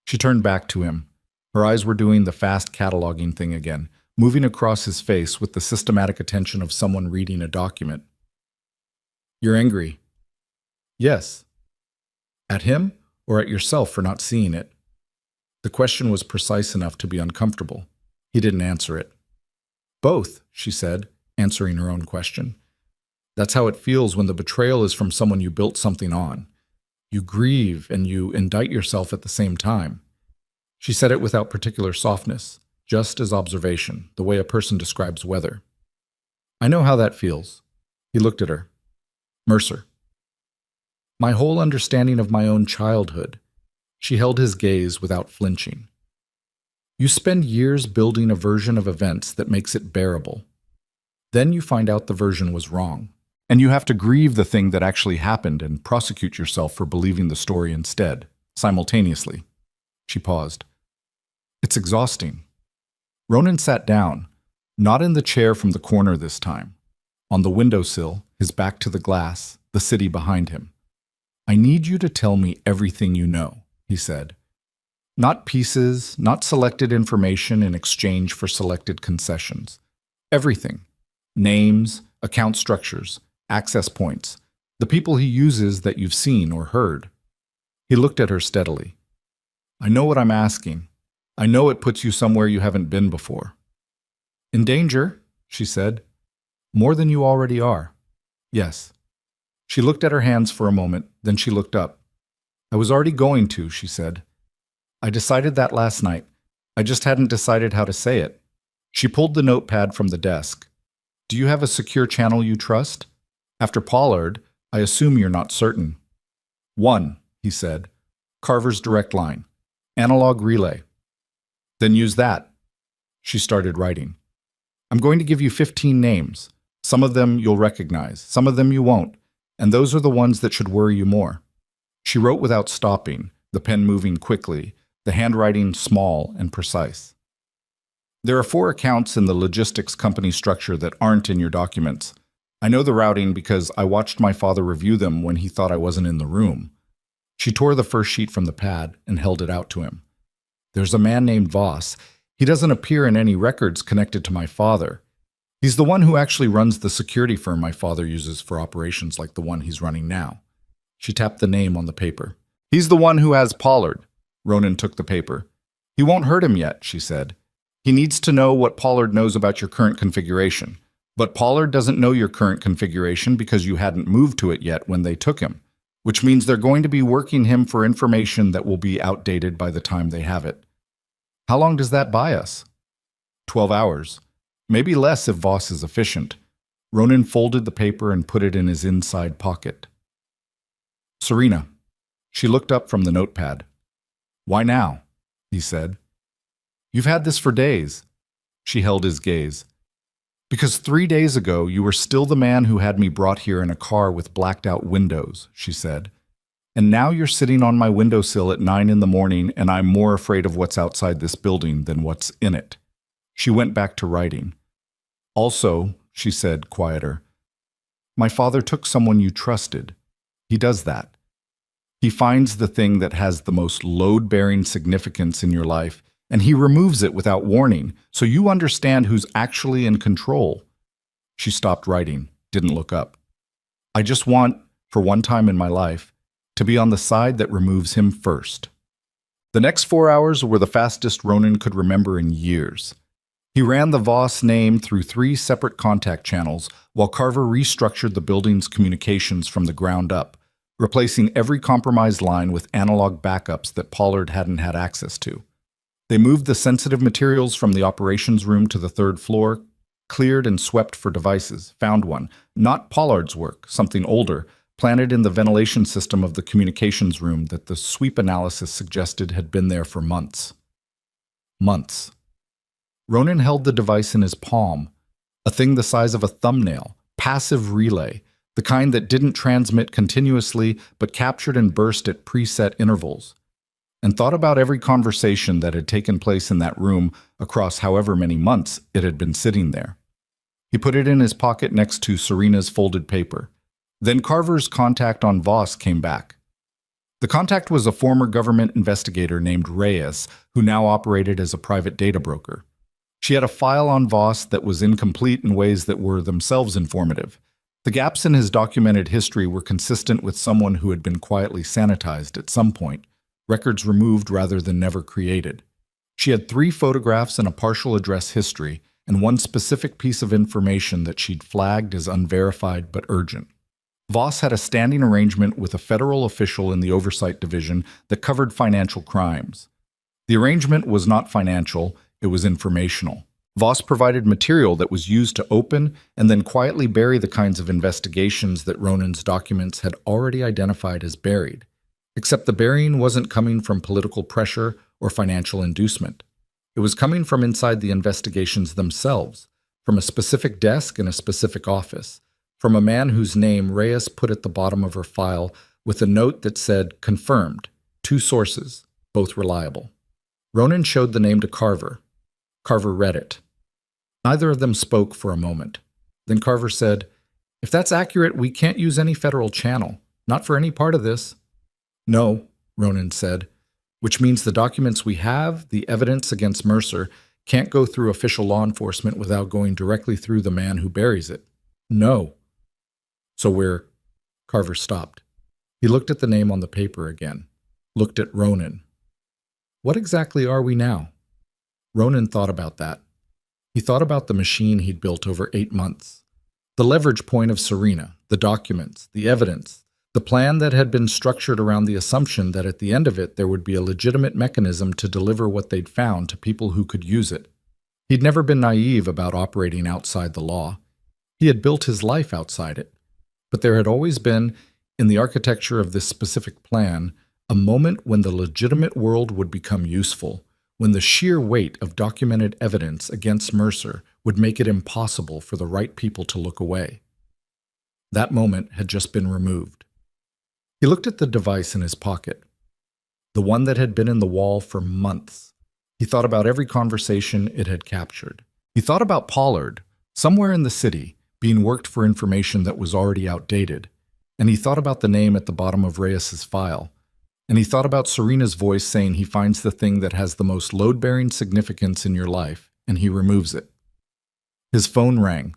She turned back to him. Her eyes were doing the fast cataloging thing again, moving across his face with the systematic attention of someone reading a document. You're angry. Yes. At him or at yourself for not seeing it? The question was precise enough to be uncomfortable. He didn't answer it. Both, she said, answering her own question. That's how it feels when the betrayal is from someone you built something on. You grieve and you indict yourself at the same time. She said it without particular softness, just as observation, the way a person describes weather. I know how that feels. He looked at her. Mercer. My whole understanding of my own childhood. She held his gaze without flinching. You spend years building a version of events that makes it bearable. Then you find out the version was wrong. And you have to grieve the thing that actually happened and prosecute yourself for believing the story instead, simultaneously. She paused. It's exhausting. Ronan sat down, not in the chair from the corner this time. On the windowsill, his back to the glass, the city behind him. I need you to tell me everything you know, he said. Not pieces, not selected information in exchange for selected concessions. Everything. Names, account structures, access points, the people he uses that you've seen or heard. He looked at her steadily. I know what I'm asking. I know it puts you somewhere you haven't been before. In danger, she said. More than you already are. Yes. She looked at her hands for a moment, then she looked up. I was already going to, she said. I decided that last night. I just hadn't decided how to say it. She pulled the notepad from the desk. Do you have a secure channel you trust? After Pollard, I assume you're not certain. 1, he said. Carver's direct line. Analog relay. Then use that. She started writing. I'm going to give you 15 names. Some of them you'll recognize, some of them you won't, and those are the ones that should worry you more. She wrote without stopping, the pen moving quickly, the handwriting small and precise. There are 4 accounts in the logistics company structure that aren't in your documents. I know the routing because I watched my father review them when he thought I wasn't in the room. She tore the first sheet from the pad and held it out to him. There's a man named Voss. He doesn't appear in any records connected to my father. He's the one who actually runs the security firm my father uses for operations like the one he's running now. She tapped the name on the paper. He's the one who has Pollard. Ronan took the paper. He won't hurt him yet, she said. He needs to know what Pollard knows about your current configuration. But Pollard doesn't know your current configuration because you hadn't moved to it yet when they took him, which means they're going to be working him for information that will be outdated by the time they have it. How long does that buy us? 12 hours. Maybe less if Voss is efficient. Ronan folded the paper and put it in his inside pocket. Serena. She looked up from the notepad. Why now? He said. You've had this for days. She held his gaze. Because 3 days ago you were still the man who had me brought here in a car with blacked out windows, she said. And now you're sitting on my windowsill at 9 in the morning and I'm more afraid of what's outside this building than what's in it. She went back to writing. Also, she said, quieter, my father took someone you trusted. He does that. He finds the thing that has the most load-bearing significance in your life, and he removes it without warning, so you understand who's actually in control. She stopped writing, didn't look up. I just want, for one time in my life, to be on the side that removes him first. The next 4 hours were the fastest Ronan could remember in years. He ran the Voss name through 3 separate contact channels while Carver restructured the building's communications from the ground up, replacing every compromised line with analog backups that Pollard hadn't had access to. They moved the sensitive materials from the operations room to the 3rd floor, cleared and swept for devices, found one, not Pollard's work, something older, planted in the ventilation system of the communications room that the sweep analysis suggested had been there for months. Months. Ronan held the device in his palm, a thing the size of a thumbnail, passive relay, the kind that didn't transmit continuously but captured and burst at preset intervals, and thought about every conversation that had taken place in that room across however many months it had been sitting there. He put it in his pocket next to Serena's folded paper. Then Carver's contact on Voss came back. The contact was a former government investigator named Reyes, who now operated as a private data broker. She had a file on Voss that was incomplete in ways that were themselves informative. The gaps in his documented history were consistent with someone who had been quietly sanitized at some point, records removed rather than never created. She had 3 photographs and a partial address history, and one specific piece of information that she'd flagged as unverified but urgent. Voss had a standing arrangement with a federal official in the Oversight Division that covered financial crimes. The arrangement was not financial, it was informational. Voss provided material that was used to open and then quietly bury the kinds of investigations that Ronan's documents had already identified as buried. Except the burying wasn't coming from political pressure or financial inducement. It was coming from inside the investigations themselves, from a specific desk in a specific office, from a man whose name Reyes put at the bottom of her file with a note that said, confirmed, 2 sources, both reliable. Ronan showed the name to Carver. Carver read it. Neither of them spoke for a moment. Then Carver said, if that's accurate, we can't use any federal channel, not for any part of this. No, Ronan said, which means the documents we have, the evidence against Mercer, can't go through official law enforcement without going directly through the man who buries it. No. So Carver stopped. He looked at the name on the paper again, looked at Ronan. What exactly are we now? Ronan thought about that. He thought about the machine he'd built over 8 months. The leverage point of Serena, the documents, the evidence, The plan that had been structured around the assumption that at the end of it there would be a legitimate mechanism to deliver what they'd found to people who could use it. He'd never been naive about operating outside the law. He had built his life outside it. But there had always been, in the architecture of this specific plan, a moment when the legitimate world would become useful, when the sheer weight of documented evidence against Mercer would make it impossible for the right people to look away. That moment had just been removed. He looked at the device in his pocket, the one that had been in the wall for months. He thought about every conversation it had captured. He thought about Pollard, somewhere in the city, being worked for information that was already outdated. And he thought about the name at the bottom of Reyes's file. And he thought about Serena's voice saying he finds the thing that has the most load-bearing significance in your life, and he removes it. His phone rang.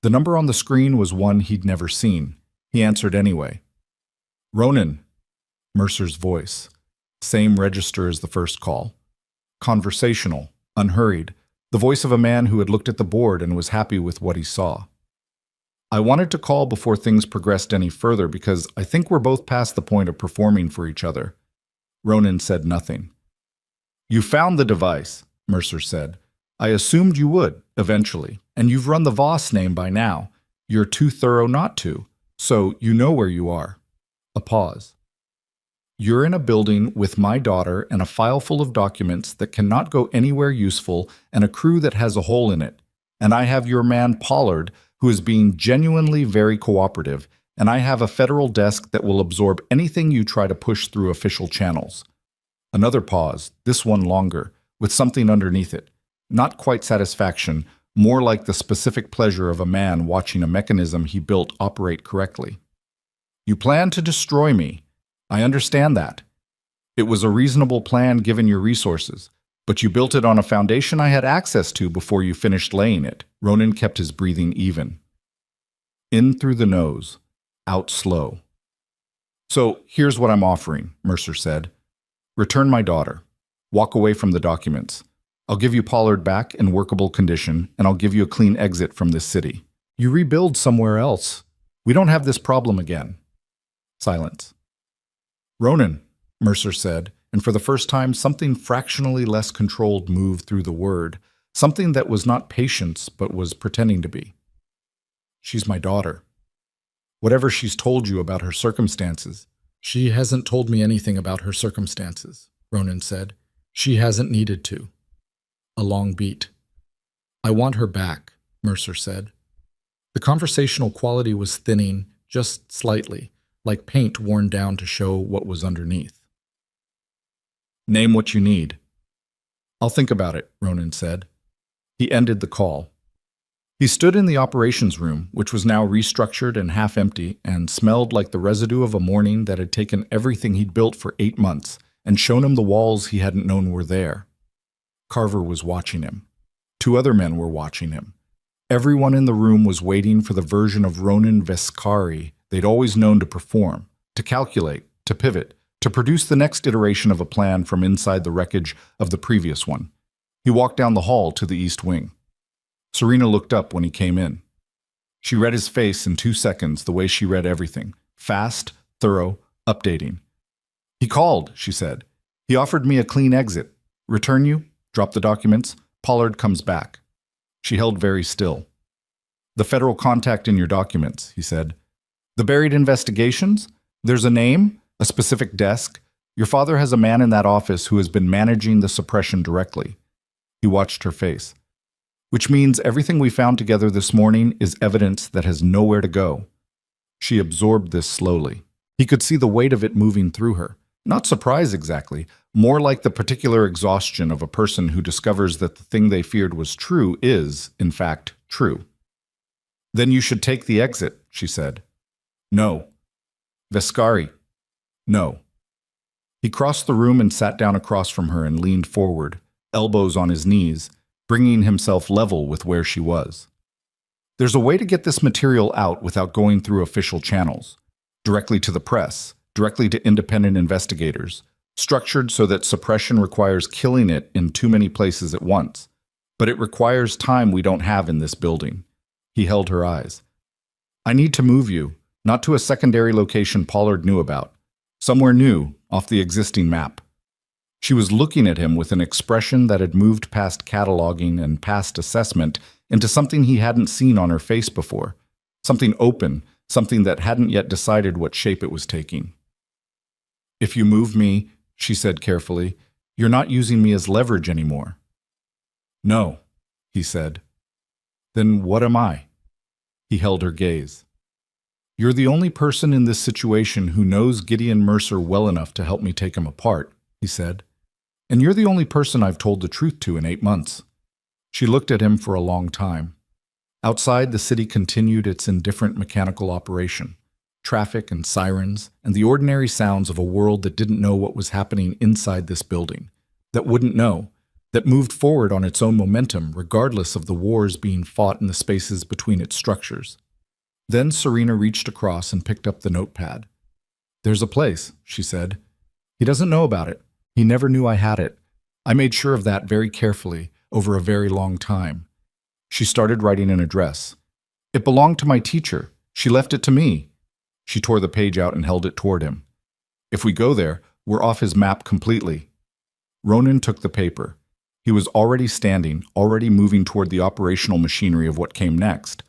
The number on the screen was one he'd never seen. He answered anyway. Ronan, Mercer's voice. Same register as the first call. Conversational, unhurried, the voice of a man who had looked at the board and was happy with what he saw. I wanted to call before things progressed any further because I think we're both past the point of performing for each other. Ronan said nothing. You found the device, Mercer said. I assumed you would, eventually, and you've run the Voss name by now. You're too thorough not to, so you know where you are. A pause. You're in a building with my daughter and a file full of documents that cannot go anywhere useful and a crew that has a hole in it. And I have your man Pollard, who is being genuinely very cooperative, and I have a federal desk that will absorb anything you try to push through official channels. Another pause, this one longer, with something underneath it. Not quite satisfaction, more like the specific pleasure of a man watching a mechanism he built operate correctly. You plan to destroy me. I understand that. It was a reasonable plan given your resources, but you built it on a foundation I had access to before you finished laying it. Ronan kept his breathing even. In through the nose, out slow. So here's what I'm offering, Mercer said. Return my daughter. Walk away from the documents. I'll give you Pollard back in workable condition, and I'll give you a clean exit from this city. You rebuild somewhere else. We don't have this problem again. Silence. Ronan, Mercer said, and for the first time something fractionally less controlled moved through the word, something that was not patience but was pretending to be. She's my daughter. Whatever she's told you about her circumstances. She hasn't told me anything about her circumstances, Ronan said. She hasn't needed to. A long beat. I want her back, Mercer said. The conversational quality was thinning just slightly, like paint worn down to show what was underneath. Name what you need. I'll think about it, Ronan said. He ended the call. He stood in the operations room, which was now restructured and half empty and smelled like the residue of a morning that had taken everything he'd built for 8 months and shown him the walls he hadn't known were there. Carver was watching him. 2 other men were watching him. Everyone in the room was waiting for the version of Ronan Vescari they'd always known to perform, to calculate, to pivot, to produce the next iteration of a plan from inside the wreckage of the previous one. He walked down the hall to the east wing. Serena looked up when he came in. She read his face in 2 seconds the way she read everything, fast, thorough, updating. He called, she said. He offered me a clean exit. Return you, drop the documents, Pollard comes back. She held very still. The federal contact in your documents, he said. The buried investigations? There's a name, a specific desk. Your father has a man in that office who has been managing the suppression directly. He watched her face. Which means everything we found together this morning is evidence that has nowhere to go. She absorbed this slowly. He could see the weight of it moving through her. Not surprise exactly, more like the particular exhaustion of a person who discovers that the thing they feared was true is, in fact, true. Then you should take the exit, she said. No. Vescari. No. He crossed the room and sat down across from her and leaned forward, elbows on his knees, bringing himself level with where she was. There's a way to get this material out without going through official channels, directly to the press, directly to independent investigators, structured so that suppression requires killing it in too many places at once. But it requires time we don't have in this building. He held her eyes. I need to move you. Not to a secondary location Pollard knew about. Somewhere new, off the existing map. She was looking at him with an expression that had moved past cataloging and past assessment into something he hadn't seen on her face before. Something open, something that hadn't yet decided what shape it was taking. "If you move me," she said carefully, "you're not using me as leverage anymore." "No," he said. "Then what am I?" He held her gaze. "You're the only person in this situation who knows Gideon Mercer well enough to help me take him apart," he said. "And you're the only person I've told the truth to in 8 months." She looked at him for a long time. Outside, the city continued its indifferent mechanical operation. Traffic and sirens, and the ordinary sounds of a world that didn't know what was happening inside this building, that wouldn't know, that moved forward on its own momentum regardless of the wars being fought in the spaces between its structures. Then Serena reached across and picked up the notepad. "There's a place," she said. "He doesn't know about it. He never knew I had it. I made sure of that very carefully over a very long time." She started writing an address. "It belonged to my teacher. She left it to me." She tore the page out and held it toward him. "If we go there, we're off his map completely." Ronan took the paper. He was already standing, already moving toward the operational machinery of what came next,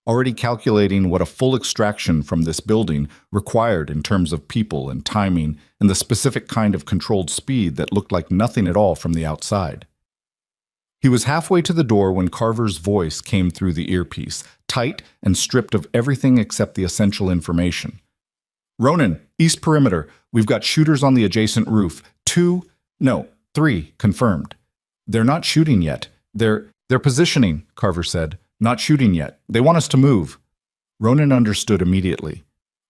already calculating what a full extraction from this building required in terms of people and timing and the specific kind of controlled speed that looked like nothing at all from the outside. He was halfway to the door when Carver's voice came through the earpiece, tight and stripped of everything except the essential information. "Ronan, east perimeter. We've got shooters on the adjacent roof. 3 confirmed. They're not shooting yet. They're positioning," Carver said. "Not shooting yet. They want us to move." Ronan understood immediately.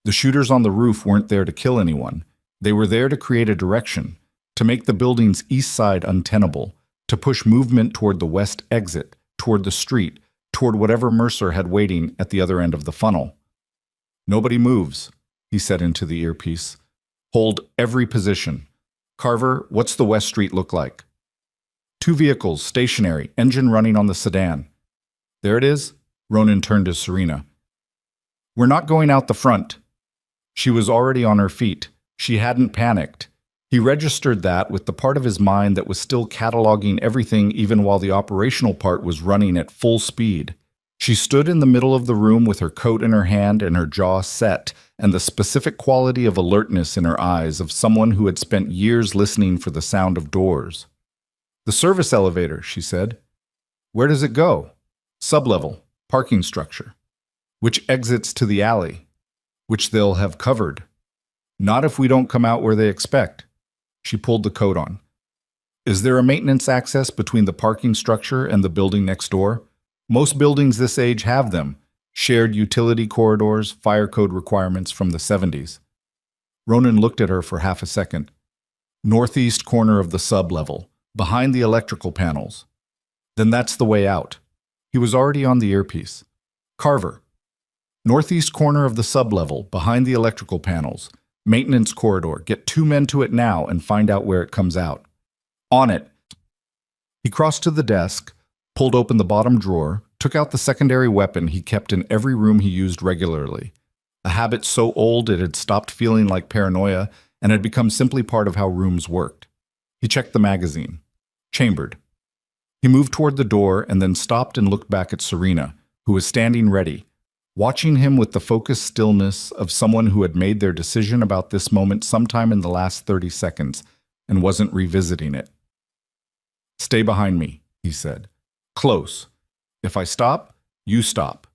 The shooters on the roof weren't there to kill anyone. They were there to create a direction, to make the building's east side untenable, to push movement toward the west exit, toward the street, toward whatever Mercer had waiting at the other end of the funnel. "Nobody moves," he said into the earpiece. "Hold every position. Carver, what's the West Street look like?" 2 vehicles, stationary, engine running on the sedan." "There it is." Ronan turned to Serena. "We're not going out the front." She was already on her feet. She hadn't panicked. He registered that with the part of his mind that was still cataloging everything even while the operational part was running at full speed. She stood in the middle of the room with her coat in her hand and her jaw set, and the specific quality of alertness in her eyes of someone who had spent years listening for the sound of doors. "The service elevator," she said. "Where does it go?" "Sublevel, parking structure." "Which exits to the alley?" "Which they'll have covered." "Not if we don't come out where they expect." She pulled the coat on. "Is there a maintenance access between the parking structure and the building next door? Most buildings this age have them. Shared utility corridors, fire code requirements from the 70s. Ronan looked at her for half a second. "Northeast corner of the sub-level, behind the electrical panels." "Then that's the way out." He was already on the earpiece. "Carver. Northeast corner of the sub-level, behind the electrical panels. Maintenance corridor. Get 2 men to it now and find out where it comes out." "On it." He crossed to the desk, pulled open the bottom drawer, took out the secondary weapon he kept in every room he used regularly. A habit so old it had stopped feeling like paranoia and had become simply part of how rooms worked. He checked the magazine. Chambered. He moved toward the door and then stopped and looked back at Serena, who was standing ready, watching him with the focused stillness of someone who had made their decision about this moment sometime in the last 30 seconds and wasn't revisiting it. "Stay behind me," he said. "Close. If I stop, you stop.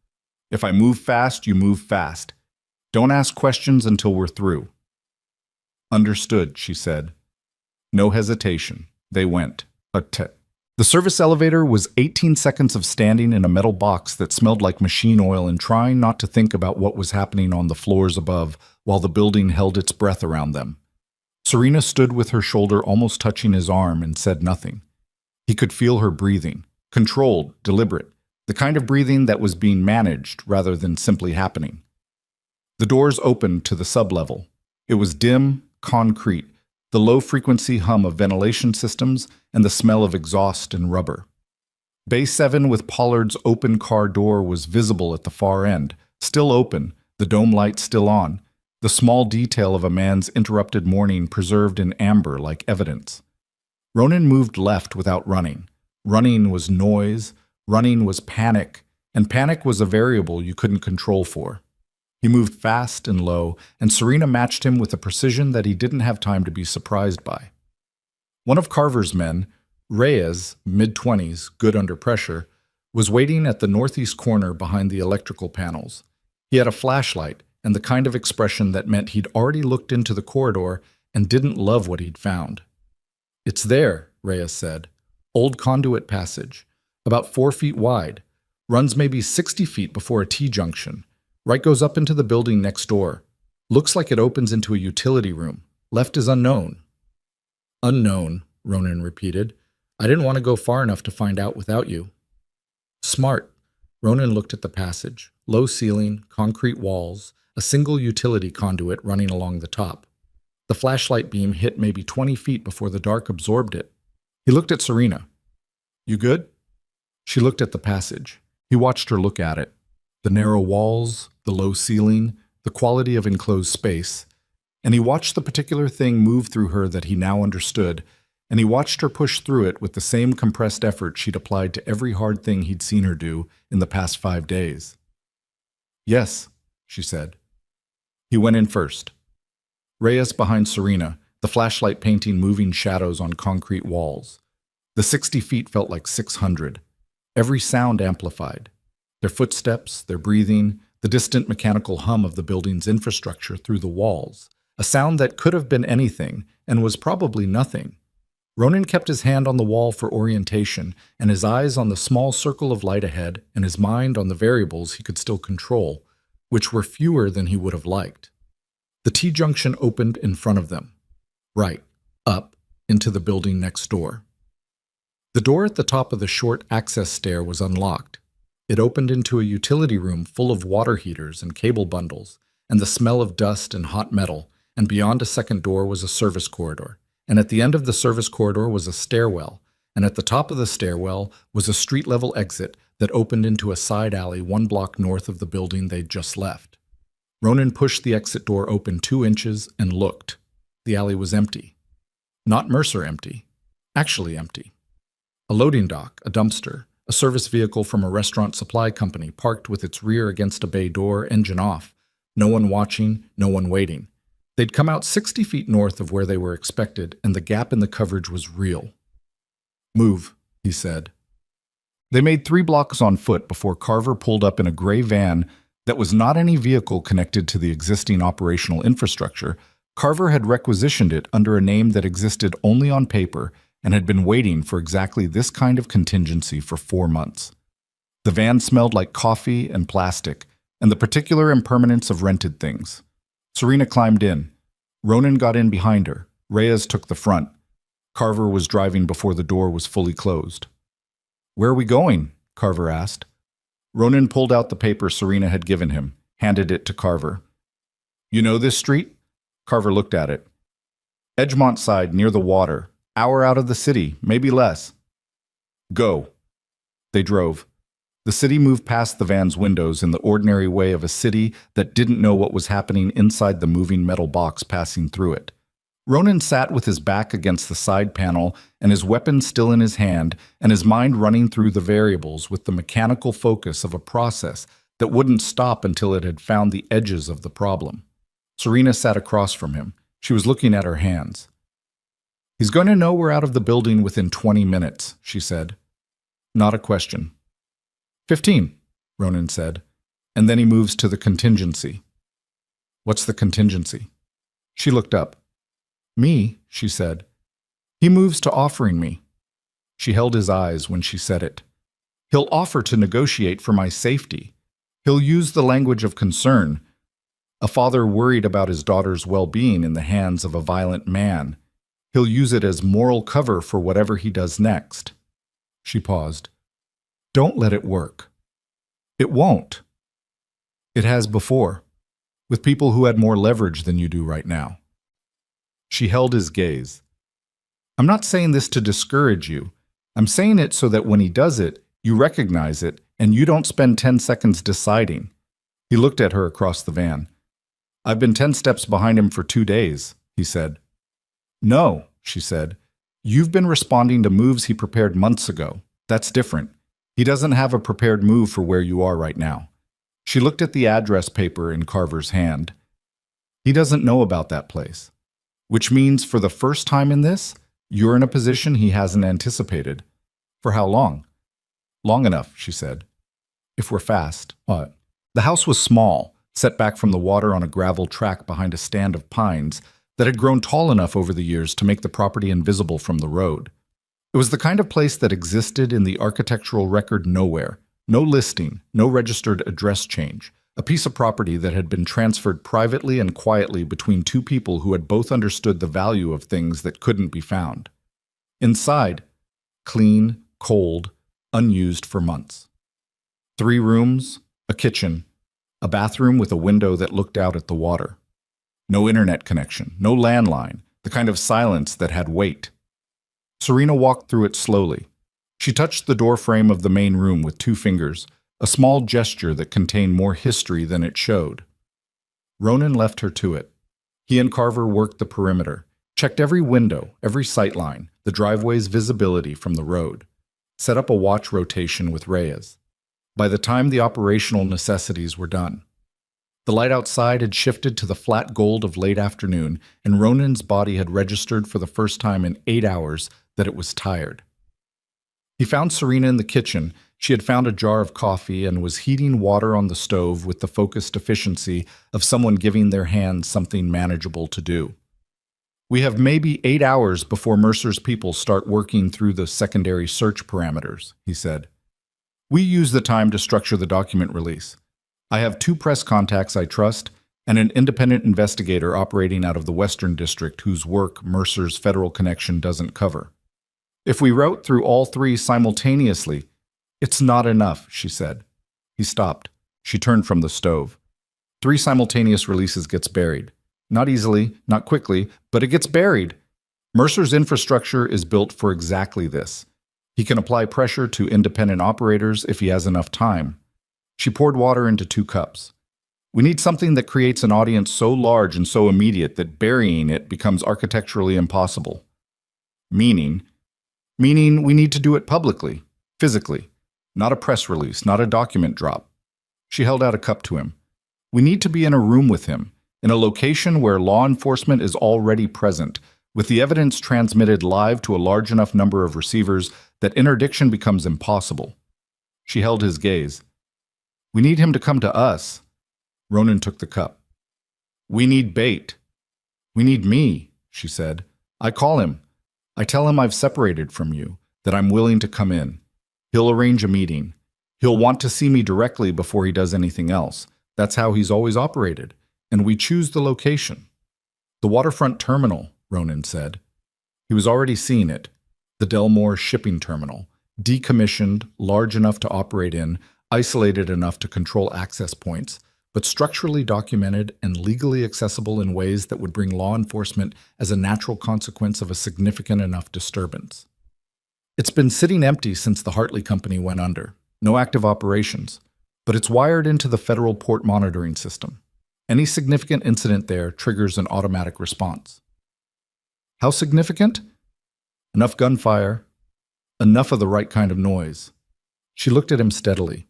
If I move fast, you move fast. Don't ask questions until we're through." "Understood," she said. No hesitation. They went. The service elevator was 18 seconds of standing in a metal box that smelled like machine oil and trying not to think about what was happening on the floors above while the building held its breath around them. Serena stood with her shoulder almost touching his arm and said nothing. He could feel her breathing, controlled, deliberate, the kind of breathing that was being managed rather than simply happening. The doors opened to the sublevel. It was dim, concrete, the low-frequency hum of ventilation systems and the smell of exhaust and rubber. Bay 7 with Pollard's open car door was visible at the far end, still open, the dome light still on, the small detail of a man's interrupted morning preserved in amber like evidence. Ronan moved left without running. Running was noise, running was panic, and panic was a variable you couldn't control for. He moved fast and low, and Serena matched him with a precision that he didn't have time to be surprised by. One of Carver's men, Reyes, mid-20s, good under pressure, was waiting at the northeast corner behind the electrical panels. He had a flashlight and the kind of expression that meant he'd already looked into the corridor and didn't love what he'd found. "It's there," Reyes said. "Old conduit passage, about 4 feet wide, runs maybe 60 feet before a T-junction. Right goes up into the building next door. Looks like it opens into a utility room. Left is unknown." "Unknown," Ronan repeated. "I didn't want to go far enough to find out without you." "Smart." Ronan looked at the passage. Low ceiling, concrete walls, a single utility conduit running along the top. The flashlight beam hit maybe 20 feet before the dark absorbed it. He looked at Serena. "You good?" She looked at the passage. He watched her look at it. The narrow walls, the low ceiling, the quality of enclosed space. And he watched the particular thing move through her that he now understood, and he watched her push through it with the same compressed effort she'd applied to every hard thing he'd seen her do in the past 5 days. "Yes," she said. He went in first. Reyes behind Serena, the flashlight painting moving shadows on concrete walls. The 60 feet felt like 600. Every sound amplified. Their footsteps, their breathing, the distant mechanical hum of the building's infrastructure through the walls. A sound that could have been anything and was probably nothing. Ronan kept his hand on the wall for orientation and his eyes on the small circle of light ahead and his mind on the variables he could still control, which were fewer than he would have liked. The T-junction opened in front of them. Right, up, into the building next door. The door at the top of the short access stair was unlocked. It opened into a utility room full of water heaters and cable bundles, and the smell of dust and hot metal, and beyond a second door was a service corridor. And at the end of the service corridor was a stairwell, and at the top of the stairwell was a street-level exit that opened into a side alley 1 block north of the building they'd just left. Ronan pushed the exit door open 2 inches and looked. The alley was empty. Not Mercer empty. Actually empty. A loading dock, a dumpster, a service vehicle from a restaurant supply company parked with its rear against a bay door, engine off. No one watching, no one waiting. They'd come out 60 feet north of where they were expected, and the gap in the coverage was real. "Move," he said. They made 3 blocks on foot before Carver pulled up in a gray van that was not any vehicle connected to the existing operational infrastructure. Carver had requisitioned it under a name that existed only on paper and had been waiting for exactly this kind of contingency for 4 months. The van smelled like coffee and plastic, and the particular impermanence of rented things. Serena climbed in. Ronan got in behind her. Reyes took the front. Carver was driving before the door was fully closed. "Where are we going?" Carver asked. Ronan pulled out the paper Serena had given him, handed it to Carver. "You know this street?" Carver looked at it. "Edgemont side, near the water. Hour out of the city, maybe less." "Go." They drove. The city moved past the van's windows in the ordinary way of a city that didn't know what was happening inside the moving metal box passing through it. Ronan sat with his back against the side panel and his weapon still in his hand and his mind running through the variables with the mechanical focus of a process that wouldn't stop until it had found the edges of the problem. Serena sat across from him. She was looking at her hands. "He's going to know we're out of the building within 20 minutes, she said. Not a question. 15, Ronan said, and then he moves to the contingency. What's the contingency? She looked up. Me, she said. He moves to offering me. She held his eyes when she said it. He'll offer to negotiate for my safety. He'll use the language of concern. A father worried about his daughter's well-being in the hands of a violent man. He'll use it as moral cover for whatever he does next. She paused. Don't let it work. It won't. It has before, with people who had more leverage than you do right now. She held his gaze. I'm not saying this to discourage you. I'm saying it so that when he does it, you recognize it and you don't spend 10 seconds deciding. He looked at her across the van. "I've been 10 steps behind him for 2 days," he said. "No," she said. "You've been responding to moves he prepared months ago. That's different. He doesn't have a prepared move for where you are right now." She looked at the address paper in Carver's hand. "He doesn't know about that place. Which means for the first time in this, you're in a position he hasn't anticipated. For how long?" "Long enough," she said. "If we're fast." "What?" The house was small, set back from the water on a gravel track behind a stand of pines that had grown tall enough over the years to make the property invisible from the road. It was the kind of place that existed in the architectural record nowhere. No listing, no registered address change. A piece of property that had been transferred privately and quietly between two people who had both understood the value of things that couldn't be found. Inside, clean, cold, unused for months. 3 rooms, a kitchen, a bathroom with a window that looked out at the water. No internet connection, no landline, the kind of silence that had weight. Serena walked through it slowly. She touched the door frame of the main room with 2 fingers, a small gesture that contained more history than it showed. Ronan left her to it. He and Carver worked the perimeter, checked every window, every sightline, the driveway's visibility from the road, set up a watch rotation with Reyes. By the time the operational necessities were done, the light outside had shifted to the flat gold of late afternoon, and Ronan's body had registered for the first time in 8 hours that it was tired. He found Serena in the kitchen. She had found a jar of coffee and was heating water on the stove with the focused efficiency of someone giving their hands something manageable to do. "We have maybe 8 hours before Mercer's people start working through the secondary search parameters," he said. "We use the time to structure the document release. I have 2 press contacts I trust and an independent investigator operating out of the Western District whose work Mercer's federal connection doesn't cover. If we route through all 3 simultaneously, it's not enough," she said. He stopped. She turned from the stove. 3 simultaneous releases gets buried. Not easily, not quickly, but it gets buried. Mercer's infrastructure is built for exactly this. He can apply pressure to independent operators if he has enough time. She poured water into 2 cups. "We need something that creates an audience so large and so immediate that burying it becomes architecturally impossible. Meaning we need to do it publicly, physically, not a press release, not a document drop." She held out a cup to him. "We need to be in a room with him, in a location where law enforcement is already present, with the evidence transmitted live to a large enough number of receivers that interdiction becomes impossible." She held his gaze. "We need him to come to us." Ronan took the cup. "We need bait. We need me," she said. "I call him. I tell him I've separated from you, that I'm willing to come in. He'll arrange a meeting. He'll want to see me directly before he does anything else. That's how he's always operated. And we choose the location." "The waterfront terminal," Ronan said. He was already seeing it. The Delmore shipping terminal, decommissioned, large enough to operate in, isolated enough to control access points, but structurally documented and legally accessible in ways that would bring law enforcement as a natural consequence of a significant enough disturbance. It's been sitting empty since the Hartley Company went under. No active operations, but it's wired into the federal port monitoring system. Any significant incident there triggers an automatic response. How significant? Enough gunfire, enough of the right kind of noise. She looked at him steadily.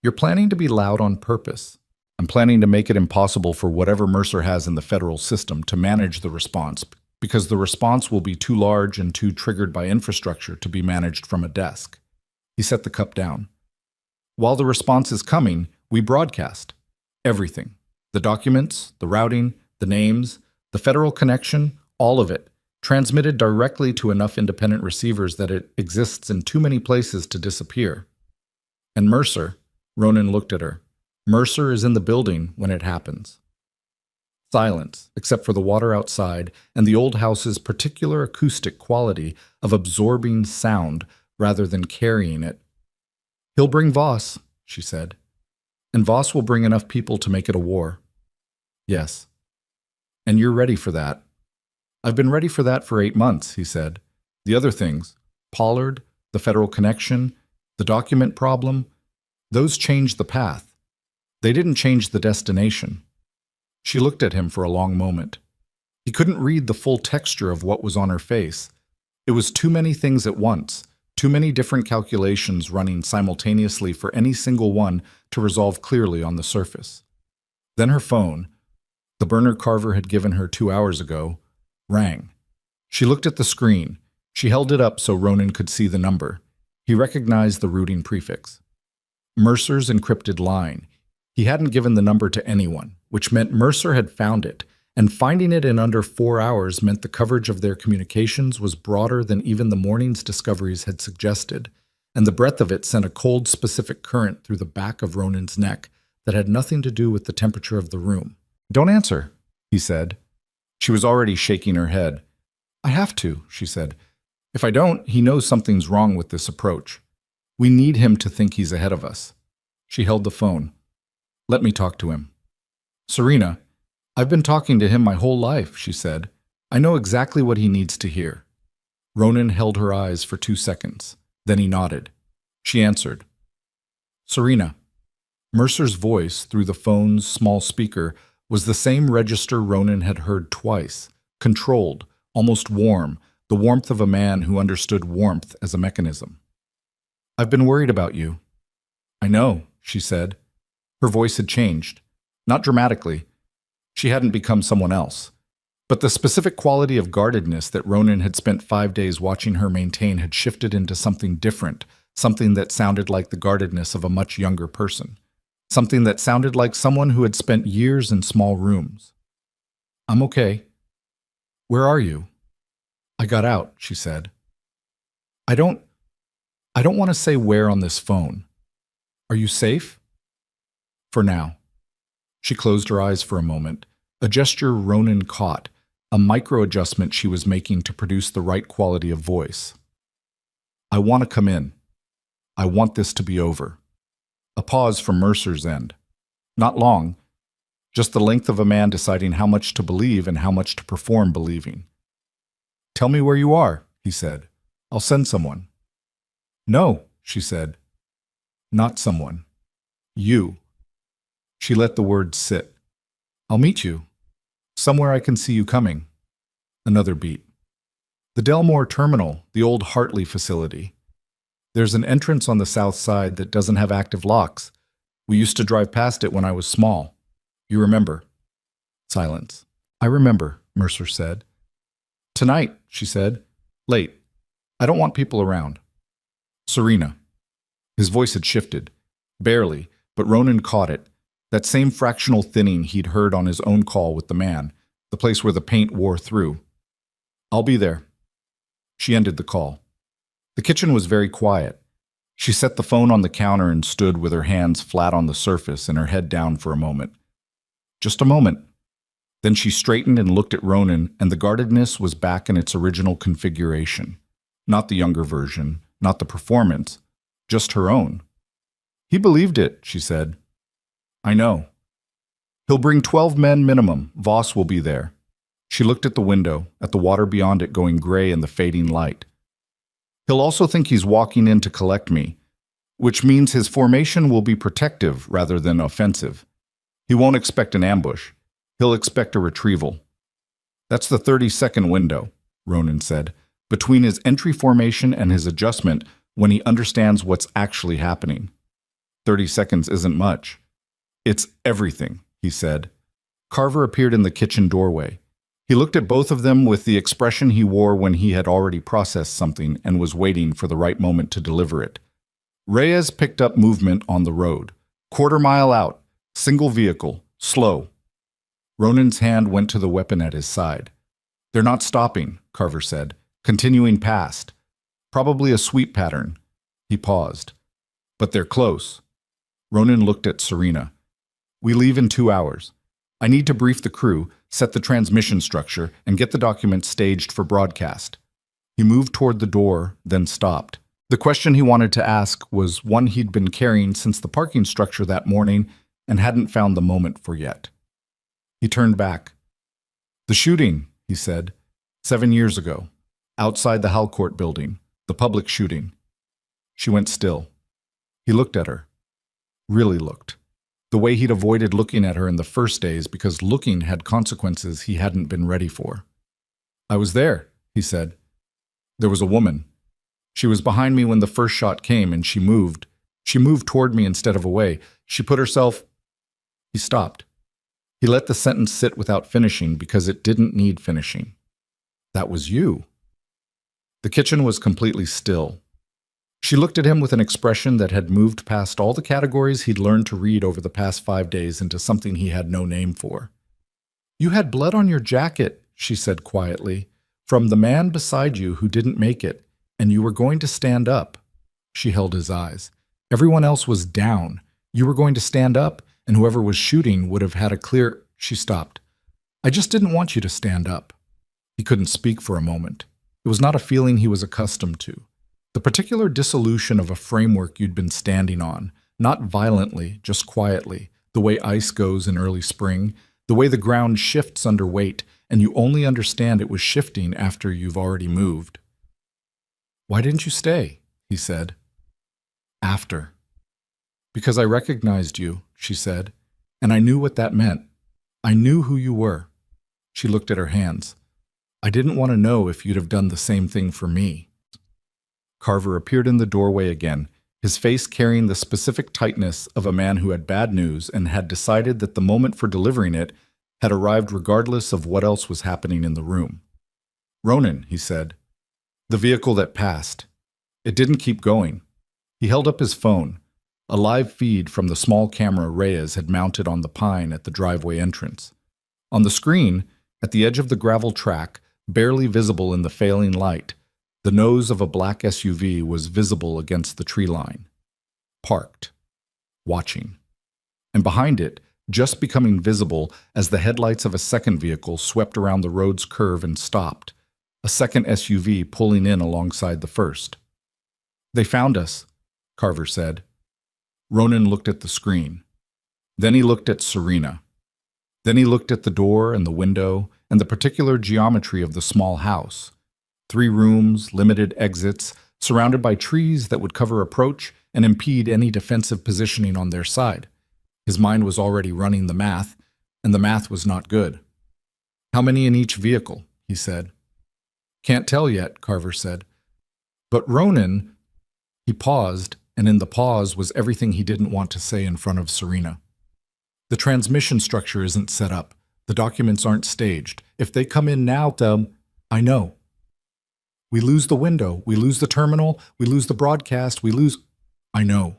"You're planning to be loud on purpose. I'm planning to make it impossible for whatever Mercer has in the federal system to manage the response, because the response will be too large and too triggered by infrastructure to be managed from a desk." He set the cup down. "While the response is coming, we broadcast. Everything. The documents, the routing, the names, the federal connection, all of it, transmitted directly to enough independent receivers that it exists in too many places to disappear. And Mercer," Ronan looked at her, "Mercer is in the building when it happens." Silence, except for the water outside and the old house's particular acoustic quality of absorbing sound rather than carrying it. "He'll bring Voss," she said. "And Voss will bring enough people to make it a war." "Yes. And you're ready for that." "I've been ready for that for 8 months," he said. "The other things, Pollard, the federal connection, the document problem, those changed the path. They didn't change the destination. She looked at him for a long moment. He couldn't read the full texture of what was on her face. It was too many things at once, too many different calculations running simultaneously for any single one to resolve clearly on the surface. Then her phone, the burner Carver had given her 2 hours ago, rang. She looked at the screen. She held it up so Ronan could see the number. He recognized the routing prefix. Mercer's encrypted line. He hadn't given the number to anyone, which meant Mercer had found it, and finding it in under 4 hours meant the coverage of their communications was broader than even the morning's discoveries had suggested, and the breadth of it sent a cold, specific current through the back of Ronan's neck that had nothing to do with the temperature of the room. "Don't answer," he said. She was already shaking her head. "I have to," she said. "If I don't, he knows something's wrong with this approach. We need him to think he's ahead of us." She held the phone. "Let me talk to him." "Serena, I've been talking to him my whole life," she said. "I know exactly what he needs to hear." Ronan held her eyes for 2 seconds. Then he nodded. She answered. "Serena." Mercer's voice, through the phone's small speaker, was the same register Ronan had heard twice, controlled, almost warm, the warmth of a man who understood warmth as a mechanism. "I've been worried about you." "I know," she said. Her voice had changed. Not dramatically. She hadn't become someone else. But the specific quality of guardedness that Ronan had spent 5 days watching her maintain had shifted into something different, something that sounded like the guardedness of a much younger person. Something that sounded like someone who had spent years in small rooms. "I'm okay." "Where are you?" "I got out," she said. I don't want to say where on this phone. Are you safe?" "For now." She closed her eyes for a moment, a gesture Ronan caught, a micro-adjustment she was making to produce the right quality of voice. "I want to come in. I want this to be over." A pause from Mercer's end. Not long, just the length of a man deciding how much to believe and how much to perform believing. "Tell me where you are," he said. "I'll send someone." "No," she said. "Not someone. You." She let the words sit. "I'll meet you. Somewhere I can see you coming." Another beat. "The Delmore Terminal, the old Hartley facility. There's an entrance on the south side that doesn't have active locks. We used to drive past it when I was small. You remember?" Silence. "I remember," Mercer said. "Tonight," she said. "Late. I don't want people around." "Serena." His voice had shifted. Barely, but Ronan caught it. That same fractional thinning he'd heard on his own call with the man, the place where the paint wore through. "I'll be there." She ended the call. The kitchen was very quiet. She set the phone on the counter and stood with her hands flat on the surface and her head down for a moment. Just a moment. Then she straightened and looked at Ronan, and the guardedness was back in its original configuration. Not the younger version, not the performance, just her own. "He believed it," she said. "I know. He'll bring 12 men minimum. Voss will be there." She looked at the window, at the water beyond it going gray in the fading light. "He'll also think he's walking in to collect me, which means his formation will be protective rather than offensive. He won't expect an ambush. He'll expect a retrieval." "That's the 30-second window," Ronan said, "between his entry formation and his adjustment when he understands what's actually happening. 30 seconds isn't much." "It's everything," he said. Carver appeared in the kitchen doorway. He looked at both of them with the expression he wore when he had already processed something and was waiting for the right moment to deliver it. Reyes picked up movement on the road. Quarter-mile out, single vehicle, slow. Ronan's hand went to the weapon at his side. "They're not stopping," Carver said, continuing past. "Probably a sweep pattern." He paused. "But they're close." Ronan looked at Serena. "We leave in 2 hours. I need to brief the crew, set the transmission structure, and get the documents staged for broadcast." He moved toward the door, then stopped. The question he wanted to ask was one he'd been carrying since the parking structure that morning and hadn't found the moment for yet. He turned back. "The shooting," he said, 7 years ago, outside the Halcourt building, the public shooting." She went still. He looked at her. Really looked. the way he'd avoided looking at her in the first days because looking had consequences he hadn't been ready for. "I was there," he said. "There was a woman. She was behind me when the first shot came, and she moved. She moved toward me instead of away. She put herself—" He stopped. He let the sentence sit without finishing because it didn't need finishing. "That was you." The kitchen was completely still. She looked at him with an expression that had moved past all the categories he'd learned to read over the past 5 days into something he had no name for. "You had blood on your jacket," she said quietly, "from the man beside you who didn't make it, and you were going to stand up." She held his eyes. "Everyone else was down. You were going to stand up, and whoever was shooting would have had a clear—" She stopped. "I just didn't want you to stand up." He couldn't speak for a moment. It was not a feeling he was accustomed to. The particular dissolution of a framework you'd been standing on, not violently, just quietly, the way ice goes in early spring, the way the ground shifts under weight, and you only understand it was shifting after you've already moved. "Why didn't you stay?" he said. "After." "Because I recognized you," she said, "and I knew what that meant. I knew who you were." She looked at her hands. "I didn't want to know if you'd have done the same thing for me." Carver appeared in the doorway again, his face carrying the specific tightness of a man who had bad news and had decided that the moment for delivering it had arrived regardless of what else was happening in the room. "Ronan," he said. "The vehicle that passed. It didn't keep going." He held up his phone. A live feed from the small camera Reyes had mounted on the pine at the driveway entrance. On the screen, at the edge of the gravel track, barely visible in the failing light, the nose of a black SUV was visible against the tree line. Parked. Watching. And behind it, just becoming visible as the headlights of a second vehicle swept around the road's curve and stopped, a second SUV pulling in alongside the first. "They found us," Carver said. Ronan looked at the screen. Then he looked at Serena. Then he looked at the door and the window and the particular geometry of the small house. 3 rooms, limited exits, surrounded by trees that would cover approach and impede any defensive positioning on their side. His mind was already running the math, and the math was not good. "How many in each vehicle?" he said. "Can't tell yet," Carver said. "But Ronan—" He paused, and in the pause was everything he didn't want to say in front of Serena. "The transmission structure isn't set up. The documents aren't staged. If they come in now, I know. We lose the window, we lose the terminal, we lose the broadcast, we lose—" "I know,"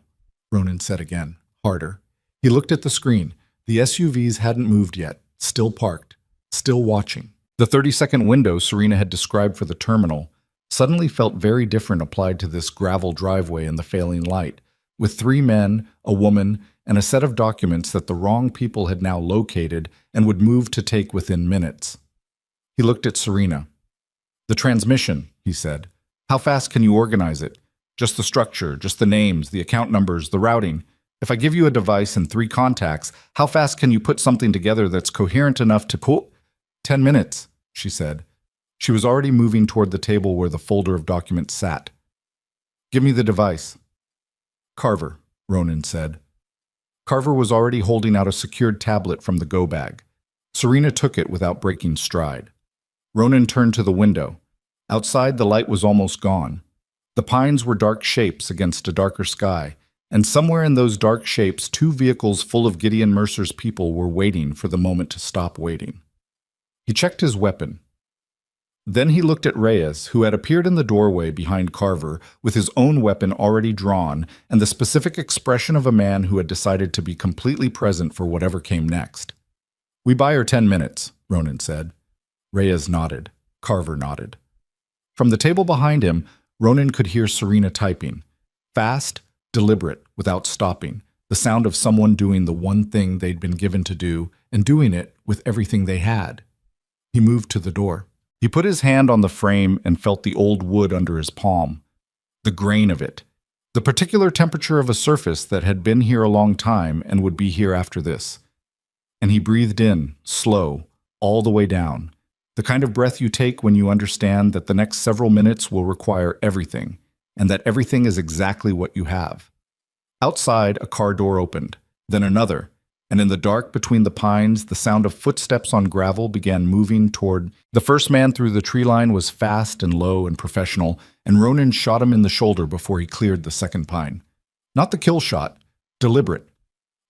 Ronan said again, harder. He looked at the screen. The SUVs hadn't moved yet, still parked, still watching. The 30-second window Serena had described for the terminal suddenly felt very different applied to this gravel driveway in the failing light, with 3 men, a woman, and a set of documents that the wrong people had now located and would move to take within minutes. He looked at Serena. "The transmission," he said. "How fast can you organize it? Just the structure, just the names, the account numbers, the routing. If I give you a device and 3 contacts, how fast can you put something together that's coherent enough to pull—" "10 minutes," she said. She was already moving toward the table where the folder of documents sat. "Give me the device." "Carver," Ronan said. Carver was already holding out a secured tablet from the go bag. Serena took it without breaking stride. Ronan turned to the window. Outside, the light was almost gone. The pines were dark shapes against a darker sky, and somewhere in those dark shapes 2 vehicles full of Gideon Mercer's people were waiting for the moment to stop waiting. He checked his weapon. Then he looked at Reyes, who had appeared in the doorway behind Carver with his own weapon already drawn and the specific expression of a man who had decided to be completely present for whatever came next. "We buy her 10 minutes, Ronan said. Reyes nodded. Carver nodded. From the table behind him, Ronan could hear Serena typing. Fast, deliberate, without stopping, the sound of someone doing the one thing they'd been given to do and doing it with everything they had. He moved to the door. He put his hand on the frame and felt the old wood under his palm. The grain of it. The particular temperature of a surface that had been here a long time and would be here after this. And he breathed in, slow, all the way down. The kind of breath you take when you understand that the next several minutes will require everything, and that everything is exactly what you have. Outside, a car door opened, then another, and in the dark between the pines, the sound of footsteps on gravel began moving toward. The first man through the tree line was fast and low and professional, and Ronan shot him in the shoulder before he cleared the second pine. Not the kill shot, deliberate.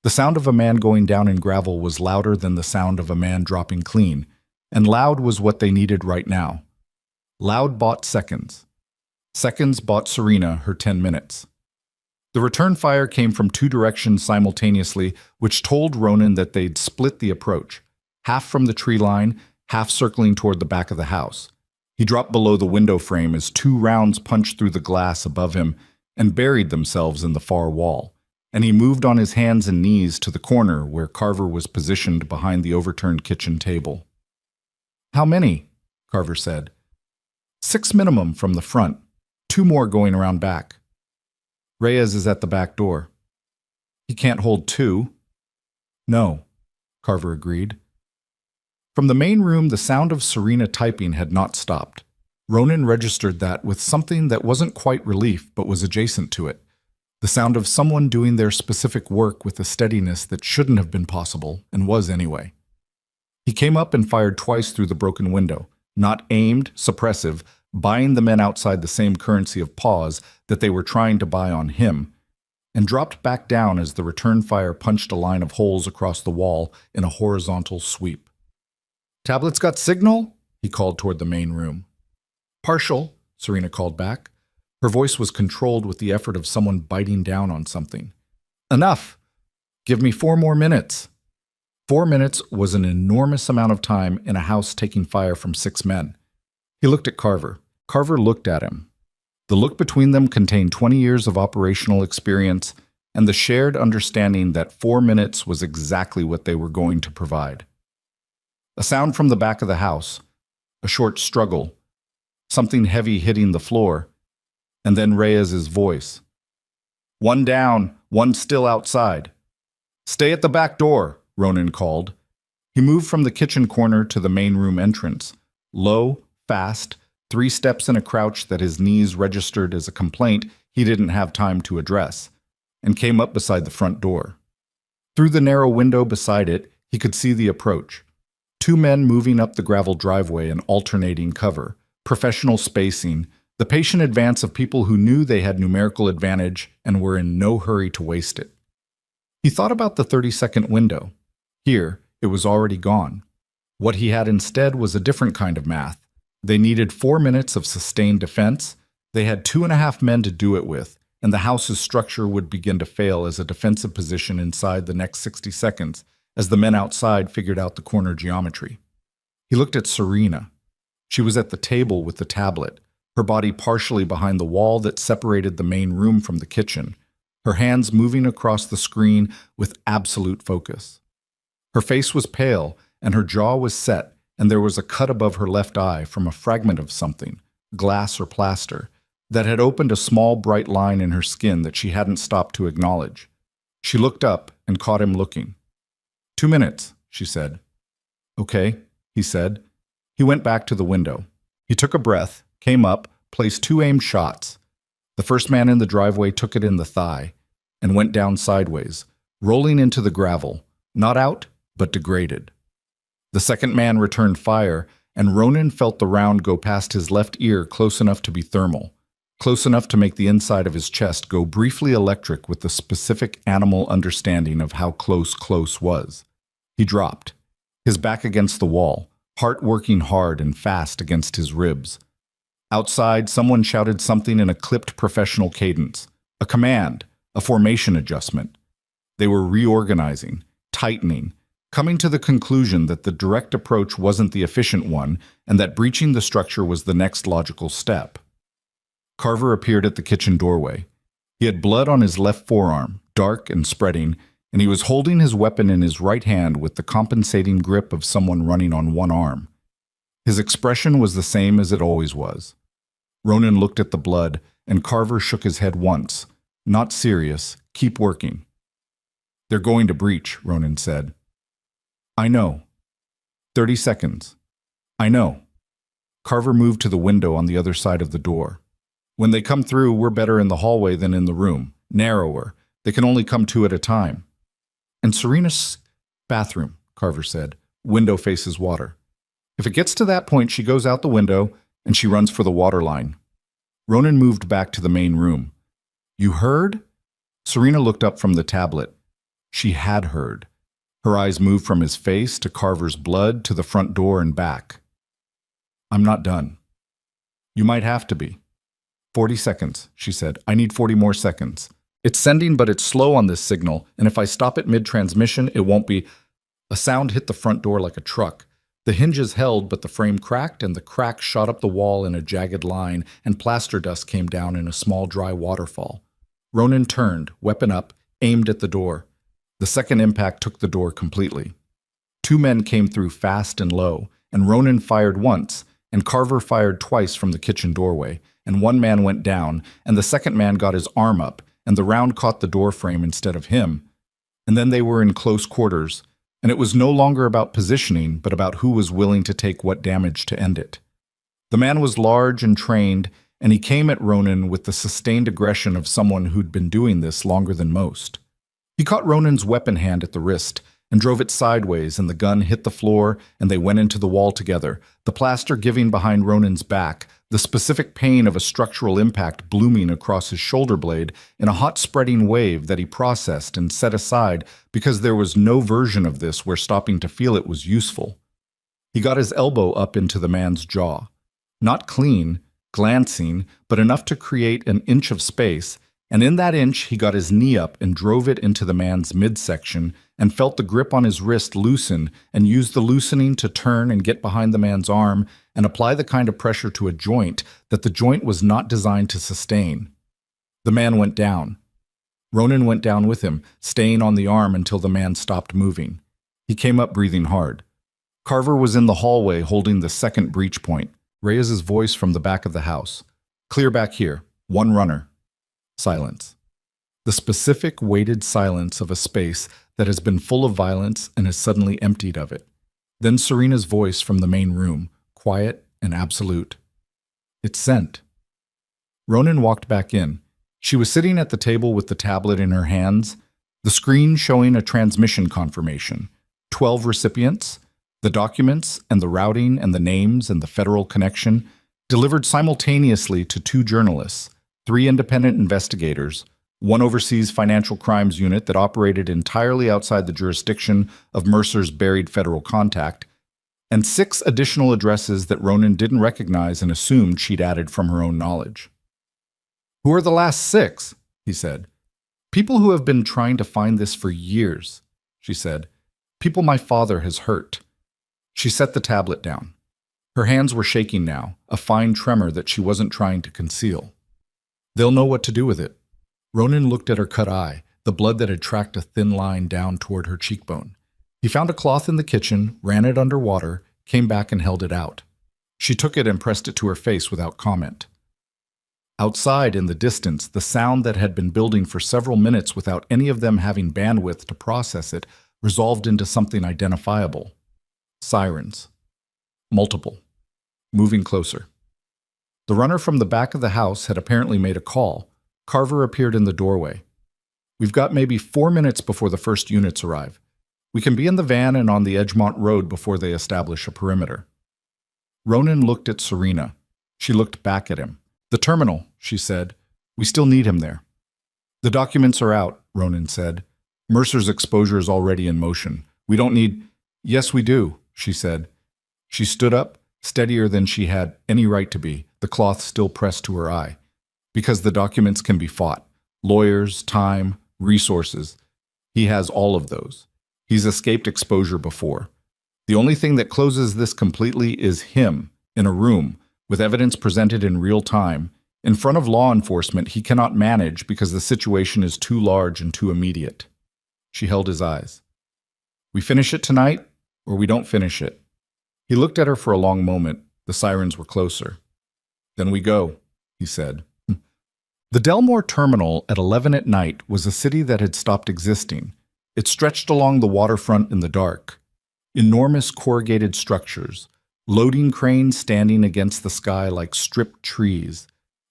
The sound of a man going down in gravel was louder than the sound of a man dropping clean, and loud was what they needed right now. Loud bought seconds. Seconds bought Serena her 10 minutes. The return fire came from two directions simultaneously, which told Ronan that they'd split the approach, half from the tree line, half circling toward the back of the house. He dropped below the window frame as two rounds punched through the glass above him and buried themselves in the far wall, and he moved on his hands and knees to the corner where Carver was positioned behind the overturned kitchen table. "How many?" Carver said. "6 minimum from the front, 2 more going around back. Reyes is at the back door." "He can't hold 2. "No," Carver agreed. From the main room, the sound of Serena typing had not stopped. Ronan registered that with something that wasn't quite relief but was adjacent to it. The sound of someone doing their specific work with a steadiness that shouldn't have been possible, and was anyway. He came up and fired twice through the broken window, not aimed, suppressive, buying the men outside the same currency of pause that they were trying to buy on him, and dropped back down as the return fire punched a line of holes across the wall in a horizontal sweep. "Tablet's got signal?" he called toward the main room. "Partial," Serena called back. Her voice was controlled with the effort of someone biting down on something. "Enough! Give me 4 more minutes." 4 minutes was an enormous amount of time in a house taking fire from 6 men. He looked at Carver. Carver looked at him. The look between them contained 20 years of operational experience and the shared understanding that 4 minutes was exactly what they were going to provide. A sound from the back of the house, a short struggle, something heavy hitting the floor, and then Reyes's voice. "1 down, 1 still outside." "Stay at the back door," Ronan called. He moved from the kitchen corner to the main room entrance, low, fast, 3 steps in a crouch that his knees registered as a complaint he didn't have time to address, and came up beside the front door. Through the narrow window beside it, he could see the approach. 2 men moving up the gravel driveway in alternating cover, professional spacing, the patient advance of people who knew they had numerical advantage and were in no hurry to waste it. He thought about the 30-second window. Here, it was already gone. What he had instead was a different kind of math. They needed 4 minutes of sustained defense. They had 2.5 men to do it with, and the house's structure would begin to fail as a defensive position inside the next 60 seconds as the men outside figured out the corner geometry. He looked at Serena. She was at the table with the tablet, her body partially behind the wall that separated the main room from the kitchen, her hands moving across the screen with absolute focus. Her face was pale, and her jaw was set, and there was a cut above her left eye from a fragment of something, glass or plaster, that had opened a small bright line in her skin that she hadn't stopped to acknowledge. She looked up and caught him looking. 2 minutes, she said. "Okay," he said. He went back to the window. He took a breath, came up, placed 2 aimed shots. The first man in the driveway took it in the thigh and went down sideways, rolling into the gravel, not out, but degraded. The second man returned fire, and Ronan felt the round go past his left ear close enough to be thermal, close enough to make the inside of his chest go briefly electric with the specific animal understanding of how close was. He dropped, his back against the wall, heart working hard and fast against his ribs. Outside, someone shouted something in a clipped professional cadence, a command, a formation adjustment. They were reorganizing, tightening, coming to the conclusion that the direct approach wasn't the efficient one and that breaching the structure was the next logical step. Carver appeared at the kitchen doorway. He had blood on his left forearm, dark and spreading, and he was holding his weapon in his right hand with the compensating grip of someone running on one arm. His expression was the same as it always was. Ronan looked at the blood, and Carver shook his head once. "Not serious. Keep working." "They're going to breach," Ronan said. "I know." 30 seconds. "I know." Carver moved to the window on the other side of the door. "When they come through, we're better in the hallway than in the room. Narrower. They can only come 2 at a time." And Serena Bathroom, Carver said. Window faces water. If it gets to that point, she goes out the window and she runs for the water line. Ronan moved back to the main room. You heard? Serena looked up from the tablet. She had heard. Her eyes moved from his face to Carver's blood to the front door and back. I'm not done. You might have to be. 40 seconds, she said. I need 40 more seconds. It's sending, but it's slow on this signal, and if I stop it mid-transmission, it won't be. A sound hit the front door like a truck. The hinges held, but the frame cracked, and the crack shot up the wall in a jagged line, and plaster dust came down in a small dry waterfall. Ronan turned, weapon up, aimed at the door. The second impact took the door completely. Two men came through fast and low, and Ronan fired once, and Carver fired twice from the kitchen doorway, and one man went down, and the second man got his arm up, and the round caught the door frame instead of him. And then they were in close quarters, and it was no longer about positioning, but about who was willing to take what damage to end it. The man was large and trained, and he came at Ronan with the sustained aggression of someone who'd been doing this longer than most. He caught Ronan's weapon hand at the wrist and drove it sideways, and the gun hit the floor, and they went into the wall together, the plaster giving behind Ronan's back, the specific pain of a structural impact blooming across his shoulder blade in a hot spreading wave that he processed and set aside because there was no version of this where stopping to feel it was useful. He got his elbow up into the man's jaw. Not clean, glancing, but enough to create an inch of space, and in that inch he got his knee up and drove it into the man's midsection and felt the grip on his wrist loosen and used the loosening to turn and get behind the man's arm and apply the kind of pressure to a joint that the joint was not designed to sustain. The man went down. Ronan went down with him, staying on the arm until the man stopped moving. He came up breathing hard. Carver was in the hallway holding the second breach point. Reyes's voice from the back of the house. Clear back here. One runner. Silence. The specific weighted silence of a space that has been full of violence and is suddenly emptied of it. Then Serena's voice from the main room, quiet and absolute. It's sent. Ronan walked back in. She was sitting at the table with the tablet in her hands, the screen showing a transmission confirmation. 12 recipients, the documents and the routing and the names and the federal connection, delivered simultaneously to 2 journalists, 3 independent investigators, 1 overseas financial crimes unit that operated entirely outside the jurisdiction of Mercer's buried federal contact, and 6 additional addresses that Ronan didn't recognize and assumed she'd added from her own knowledge. Who are the last 6? He said. People who have been trying to find this for years, she said. People my father has hurt. She set the tablet down. Her hands were shaking now, a fine tremor that she wasn't trying to conceal. They'll know what to do with it. Ronan looked at her cut eye, the blood that had tracked a thin line down toward her cheekbone. He found a cloth in the kitchen, ran it under water, came back and held it out. She took it and pressed it to her face without comment. Outside, in the distance, the sound that had been building for several minutes without any of them having bandwidth to process it resolved into something identifiable. Sirens. Multiple. Moving closer. The runner from the back of the house had apparently made a call. Carver appeared in the doorway. We've got maybe 4 minutes before the first units arrive. We can be in the van and on the Edgemont Road before they establish a perimeter. Ronan looked at Serena. She looked back at him. The terminal, she said. We still need him there. The documents are out, Ronan said. Mercer's exposure is already in motion. We don't need... Yes, we do, she said. She stood up, steadier than she had any right to be, the cloth still pressed to her eye. Because the documents can be fought. Lawyers, time, resources. He has all of those. He's escaped exposure before. The only thing that closes this completely is him, in a room, with evidence presented in real time. In front of law enforcement, he cannot manage because the situation is too large and too immediate. She held his eyes. We finish it tonight, or we don't finish it. He looked at her for a long moment. The sirens were closer. Then we go, he said. The Delmore Terminal at 11 at night was a city that had stopped existing. It stretched along the waterfront in the dark. Enormous corrugated structures, loading cranes standing against the sky like stripped trees,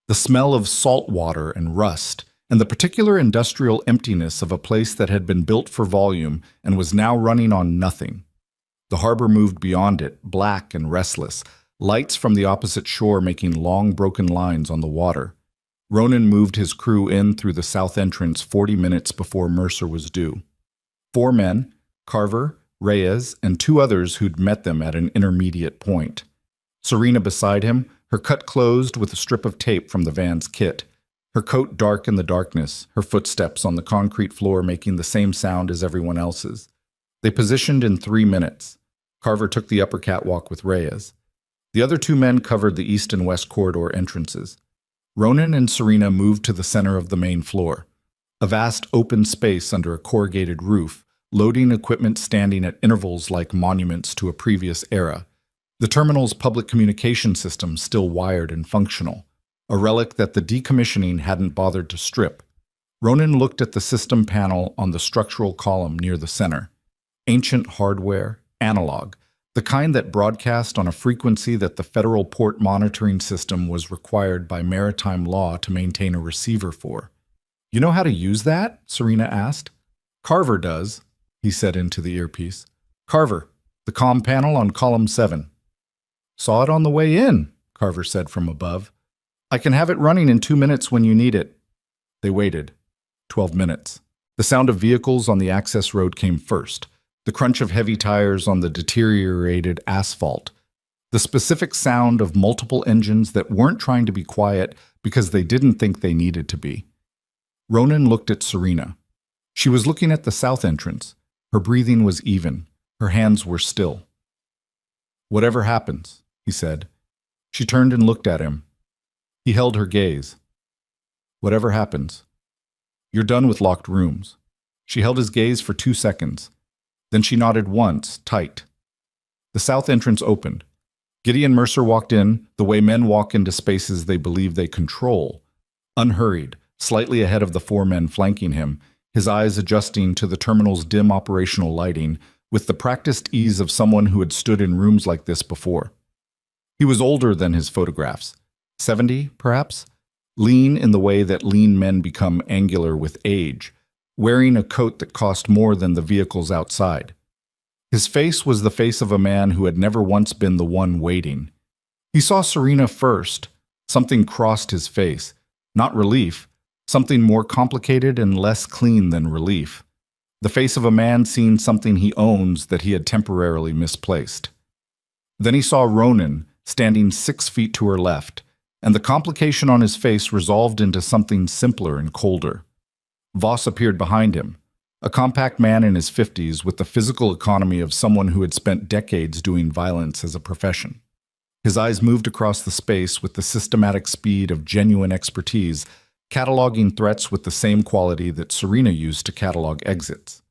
the smell of salt water and rust, and the particular industrial emptiness of a place that had been built for volume and was now running on nothing. The harbor moved beyond it, black and restless, lights from the opposite shore making long broken lines on the water. Ronan moved his crew in through the south entrance 40 minutes before Mercer was due. 4 men, Carver, Reyes, and 2 others who'd met them at an intermediate point. Serena beside him, her cut closed with a strip of tape from the van's kit. Her coat dark in the darkness, her footsteps on the concrete floor making the same sound as everyone else's. They positioned in 3 minutes. Carver took the upper catwalk with Reyes. The other 2 men covered the east and west corridor entrances. Ronan and Serena moved to the center of the main floor, a vast open space under a corrugated roof, loading equipment standing at intervals like monuments to a previous era. The terminal's public communication system still wired and functional, a relic that the decommissioning hadn't bothered to strip. Ronan looked at the system panel on the structural column near the center. Ancient hardware, analog, the kind that broadcast on a frequency that the Federal Port Monitoring System was required by maritime law to maintain a receiver for. "You know how to use that?" Serena asked. "Carver does," he said into the earpiece. "Carver, the comm panel on column 7. "Saw it on the way in," Carver said from above. "I can have it running in 2 minutes when you need it." They waited. 12 minutes. The sound of vehicles on the access road came first. The crunch of heavy tires on the deteriorated asphalt, the specific sound of multiple engines that weren't trying to be quiet because they didn't think they needed to be. Ronan looked at Serena. She was looking at the south entrance. Her breathing was even. Her hands were still. "Whatever happens," he said. She turned and looked at him. He held her gaze. "Whatever happens. You're done with locked rooms." She held his gaze for 2 seconds. Then she nodded once, tight. The south entrance opened. Gideon Mercer walked in, the way men walk into spaces they believe they control. Unhurried, slightly ahead of the 4 men flanking him, his eyes adjusting to the terminal's dim operational lighting, with the practiced ease of someone who had stood in rooms like this before. He was older than his photographs. 70, perhaps? Lean in the way that lean men become angular with age, wearing a coat that cost more than the vehicles outside. His face was the face of a man who had never once been the one waiting. He saw Serena first. Something crossed his face. Not relief. Something more complicated and less clean than relief. The face of a man seeing something he owns that he had temporarily misplaced. Then he saw Ronan, standing 6 feet to her left, and the complication on his face resolved into something simpler and colder. Voss appeared behind him, a compact man in his 50s with the physical economy of someone who had spent decades doing violence as a profession. His eyes moved across the space with the systematic speed of genuine expertise, cataloging threats with the same quality that Serena used to catalog exits.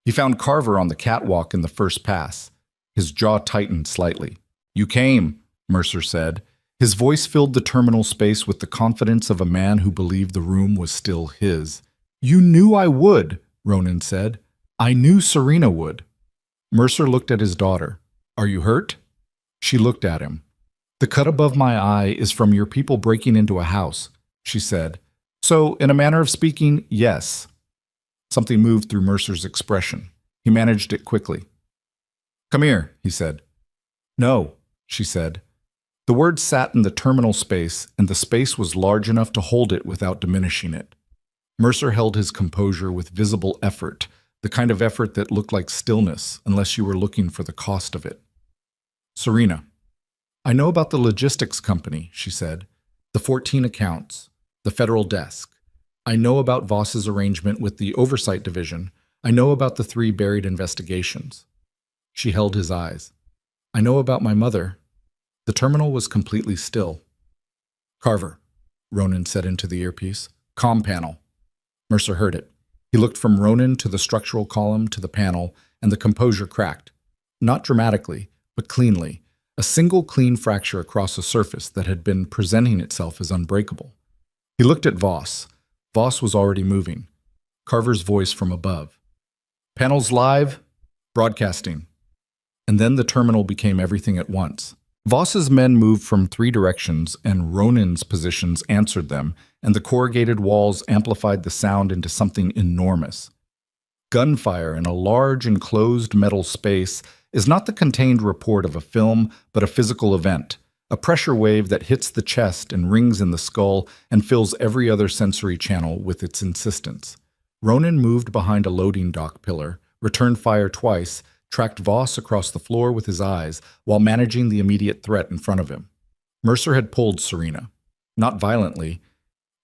He found Carver on the catwalk in the first pass. His jaw tightened slightly. "You came," Mercer said. His voice filled the terminal space with the confidence of a man who believed the room was still his. "You knew I would," Ronan said. "I knew Serena would." Mercer looked at his daughter. "Are you hurt?" She looked at him. "The cut above my eye is from your people breaking into a house," she said. "So, in a manner of speaking, yes." Something moved through Mercer's expression. He managed it quickly. "Come here," he said. "No," she said. The word sat in the terminal space, and the space was large enough to hold it without diminishing it. Mercer held his composure with visible effort, the kind of effort that looked like stillness unless you were looking for the cost of it. "Serena, I know about the logistics company," she said. "The 14 accounts, the federal desk. I know about Voss's arrangement with the oversight division. I know about the 3 buried investigations." She held his eyes. "I know about my mother." The terminal was completely still. "Carver," Ronan said into the earpiece. "Comm panel." Mercer heard it. He looked from Ronan to the structural column to the panel, and the composure cracked. Not dramatically, but cleanly. A single clean fracture across a surface that had been presenting itself as unbreakable. He looked at Voss. Voss was already moving. Carver's voice from above. "Panels live, broadcasting." And then the terminal became everything at once. Voss's men moved from three directions, and Ronan's positions answered them, and the corrugated walls amplified the sound into something enormous. Gunfire in a large enclosed metal space is not the contained report of a film, but a physical event, a pressure wave that hits the chest and rings in the skull and fills every other sensory channel with its insistence. Ronan moved behind a loading dock pillar, returned fire twice, tracked Voss across the floor with his eyes while managing the immediate threat in front of him. Mercer had pulled Serena. Not violently.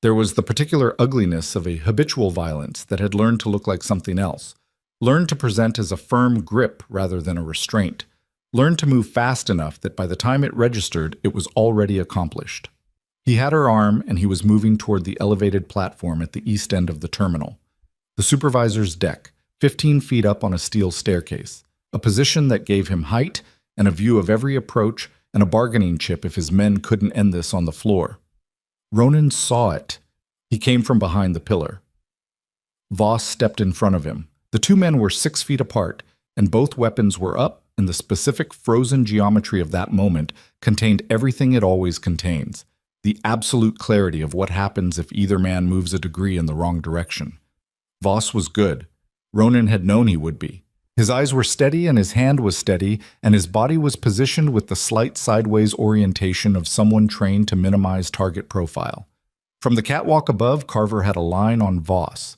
There was the particular ugliness of a habitual violence that had learned to look like something else, learned to present as a firm grip rather than a restraint, learned to move fast enough that by the time it registered, it was already accomplished. He had her arm, and he was moving toward the elevated platform at the east end of the terminal. The supervisor's deck, 15 feet up on a steel staircase, a position that gave him height and a view of every approach and a bargaining chip if his men couldn't end this on the floor. Ronan saw it. He came from behind the pillar. Voss stepped in front of him. The two men were 6 feet apart, and both weapons were up, and the specific frozen geometry of that moment contained everything it always contains, the absolute clarity of what happens if either man moves a degree in the wrong direction. Voss was good. Ronan had known he would be. His eyes were steady and his hand was steady, and his body was positioned with the slight sideways orientation of someone trained to minimize target profile. From the catwalk above, Carver had a line on Voss.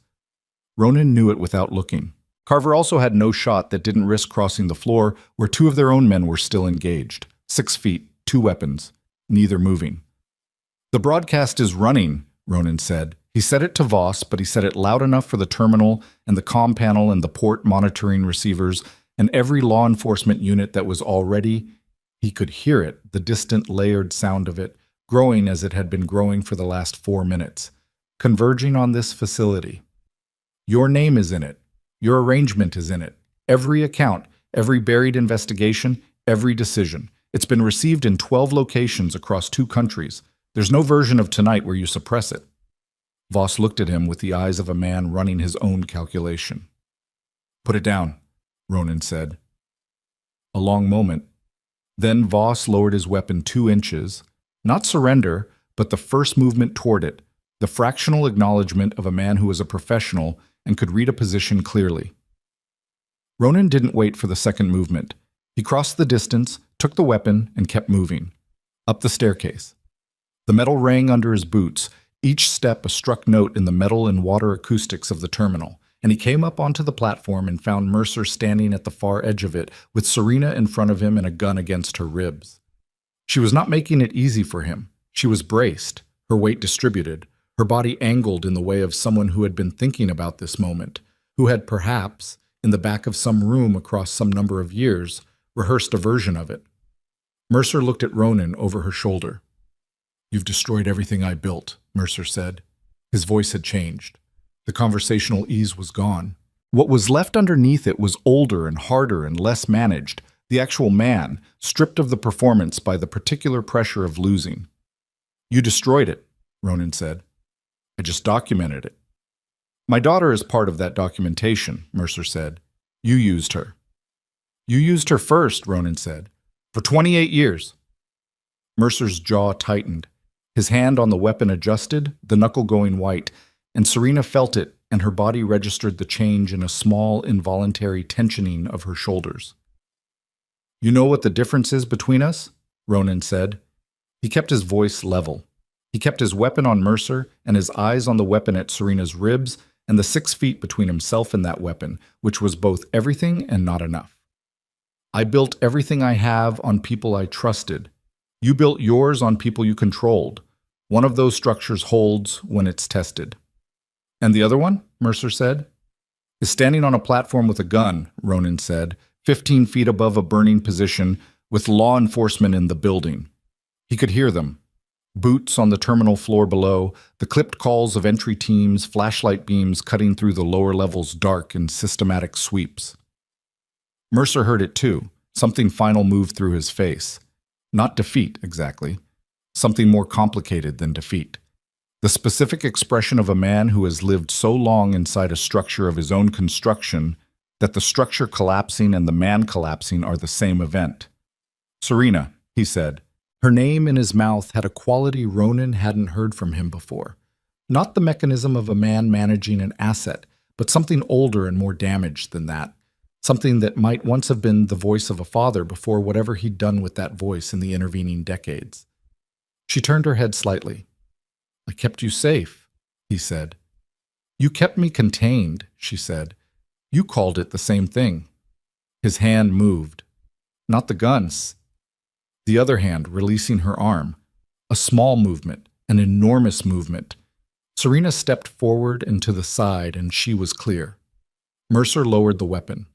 Ronan knew it without looking. Carver also had no shot that didn't risk crossing the floor where two of their own men were still engaged. 6 feet, two weapons, neither moving. "The broadcast is running," Ronan said. He said it to Voss, but he said it loud enough for the terminal and the comm panel and the port monitoring receivers and every law enforcement unit that was already. He could hear it, the distant layered sound of it, growing as it had been growing for the last 4 minutes, converging on this facility. Your name is in it. Your arrangement is in it. Every account, every buried investigation, every decision. It's been received in 12 locations across 2 countries. There's no version of tonight where you suppress it. Voss looked at him with the eyes of a man running his own calculation. "Put it down," Ronan said. A long moment. Then Voss lowered his weapon 2 inches. Not surrender, but the first movement toward it, the fractional acknowledgement of a man who was a professional and could read a position clearly. Ronan didn't wait for the second movement. He crossed the distance, took the weapon, and kept moving. Up the staircase. The metal rang under his boots, each step a struck note in the metal and water acoustics of the terminal, and he came up onto the platform and found Mercer standing at the far edge of it, with Serena in front of him and a gun against her ribs. She was not making it easy for him. She was braced, her weight distributed, her body angled in the way of someone who had been thinking about this moment, who had perhaps, in the back of some room across some number of years, rehearsed a version of it. Mercer looked at Ronan over her shoulder. "You've destroyed everything I built," Mercer said. His voice had changed. The conversational ease was gone. What was left underneath it was older and harder and less managed, the actual man, stripped of the performance by the particular pressure of losing. "You destroyed it," Ronan said. "I just documented it." "My daughter is part of that documentation," Mercer said. "You used her." "You used her first," Ronan said. "For 28 years. Mercer's jaw tightened. His hand on the weapon adjusted, the knuckle going white, and Serena felt it, and her body registered the change in a small, involuntary tensioning of her shoulders. "You know what the difference is between us?" Ronan said. He kept his voice level. He kept his weapon on Mercer and his eyes on the weapon at Serena's ribs and the 6 feet between himself and that weapon, which was both everything and not enough. "I built everything I have on people I trusted. You built yours on people you controlled. One of those structures holds when it's tested." "And the other one," Mercer said. "Is standing on a platform with a gun," Ronan said, 15 feet above a burning position, with law enforcement in the building. He could hear them. Boots on the terminal floor below, the clipped calls of entry teams, flashlight beams cutting through the lower levels dark in systematic sweeps. Mercer heard it too. Something final moved through his face. Not defeat, exactly. Something more complicated than defeat. The specific expression of a man who has lived so long inside a structure of his own construction that the structure collapsing and the man collapsing are the same event. "Serena," he said. Her name in his mouth had a quality Ronan hadn't heard from him before. Not the mechanism of a man managing an asset, but something older and more damaged than that. Something that might once have been the voice of a father before whatever he'd done with that voice in the intervening decades. She turned her head slightly. I kept you safe, he said. You kept me contained, she said. You called it the same thing. His hand moved. Not the guns. The other hand releasing her arm. A small movement, an enormous movement. Serena stepped forward and to the side, and she was clear. Mercer lowered the weapon.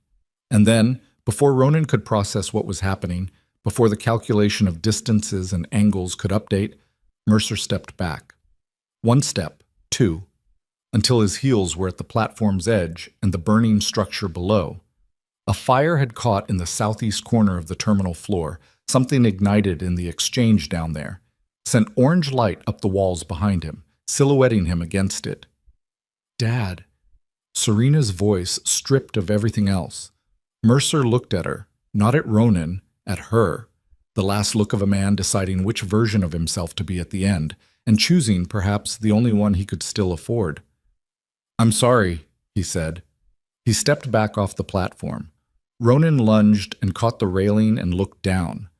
And then, before Ronan could process what was happening, before the calculation of distances and angles could update, Mercer stepped back. One step, two, until his heels were at the platform's edge and the burning structure below. A fire had caught in the southeast corner of the terminal floor. Something ignited in the exchange down there, sent orange light up the walls behind him, silhouetting him against it. Dad. Serena's voice stripped of everything else. Mercer looked at her, not at Ronan, at her, the last look of a man deciding which version of himself to be at the end, and choosing, perhaps, the only one he could still afford. I'm sorry, he said. He stepped back off the platform. Ronan lunged and caught the railing and looked down.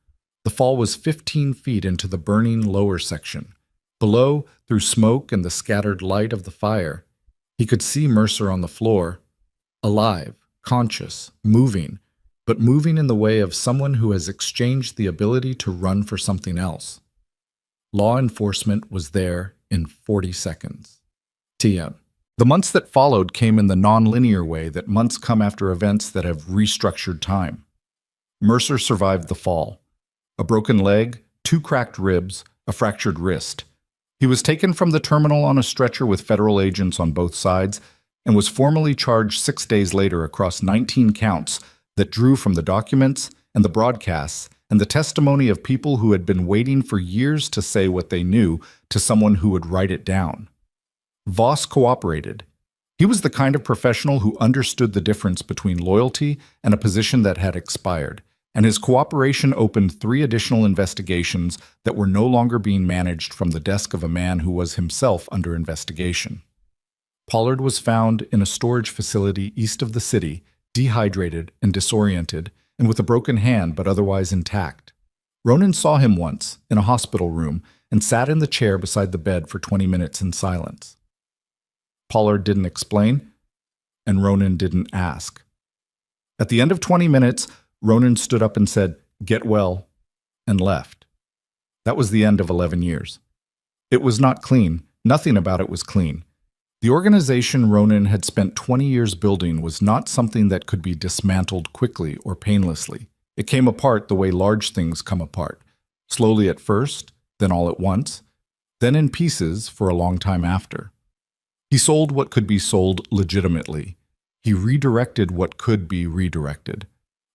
The fall was 15 feet into the burning lower section. Below, through smoke and the scattered light of the fire, he could see Mercer on the floor, alive, conscious, moving, but moving in the way of someone who has exchanged the ability to run for something else. Law enforcement was there in 40 seconds. TM. The months that followed came in the non-linear way that months come after events that have restructured time. Mercer survived the fall. A broken leg, 2 cracked ribs, a fractured wrist. He was taken from the terminal on a stretcher with federal agents on both sides and was formally charged 6 days later across 19 counts that drew from the documents and the broadcasts and the testimony of people who had been waiting for years to say what they knew to someone who would write it down. Voss cooperated. He was the kind of professional who understood the difference between loyalty and a position that had expired, and his cooperation opened 3 additional investigations that were no longer being managed from the desk of a man who was himself under investigation. Pollard was found in a storage facility east of the city, dehydrated and disoriented, and with a broken hand but otherwise intact. Ronan saw him once, in a hospital room, and sat in the chair beside the bed for 20 minutes in silence. Pollard didn't explain, and Ronan didn't ask. At the end of 20 minutes, Ronan stood up and said, "Get well," and left. That was the end of 11 years. It was not clean. Nothing about it was clean. The organization Ronan had spent 20 years building was not something that could be dismantled quickly or painlessly. It came apart the way large things come apart, slowly at first, then all at once, then in pieces for a long time after. He sold what could be sold legitimately. He redirected what could be redirected.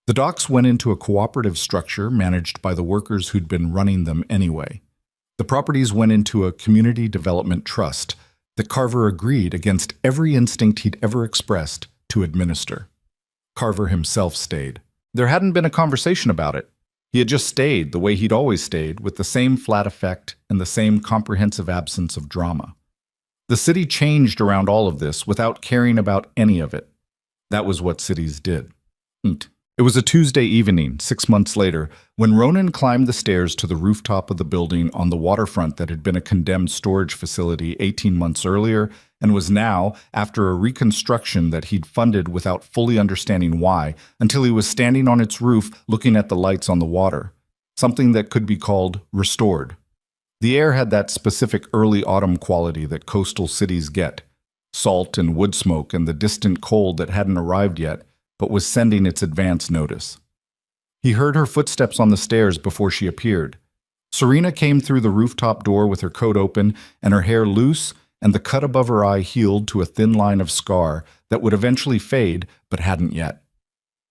The docks went into a cooperative structure managed by the workers who'd been running them anyway. The properties went into a community development trust that Carver agreed, against every instinct he'd ever expressed, to administer. Carver himself stayed. There hadn't been a conversation about it. He had just stayed the way he'd always stayed, with the same flat effect and the same comprehensive absence of drama. The city changed around all of this without caring about any of it. That was what cities did. It was a Tuesday evening, 6 months later, when Ronan climbed the stairs to the rooftop of the building on the waterfront that had been a condemned storage facility 18 months earlier and was now, after a reconstruction that he'd funded without fully understanding why, until he was standing on its roof looking at the lights on the water, something that could be called restored. The air had that specific early autumn quality that coastal cities get, salt and wood smoke and the distant cold that hadn't arrived yet, but was sending its advance notice. He heard her footsteps on the stairs before she appeared. Serena came through the rooftop door with her coat open and her hair loose and the cut above her eye healed to a thin line of scar that would eventually fade, but hadn't yet.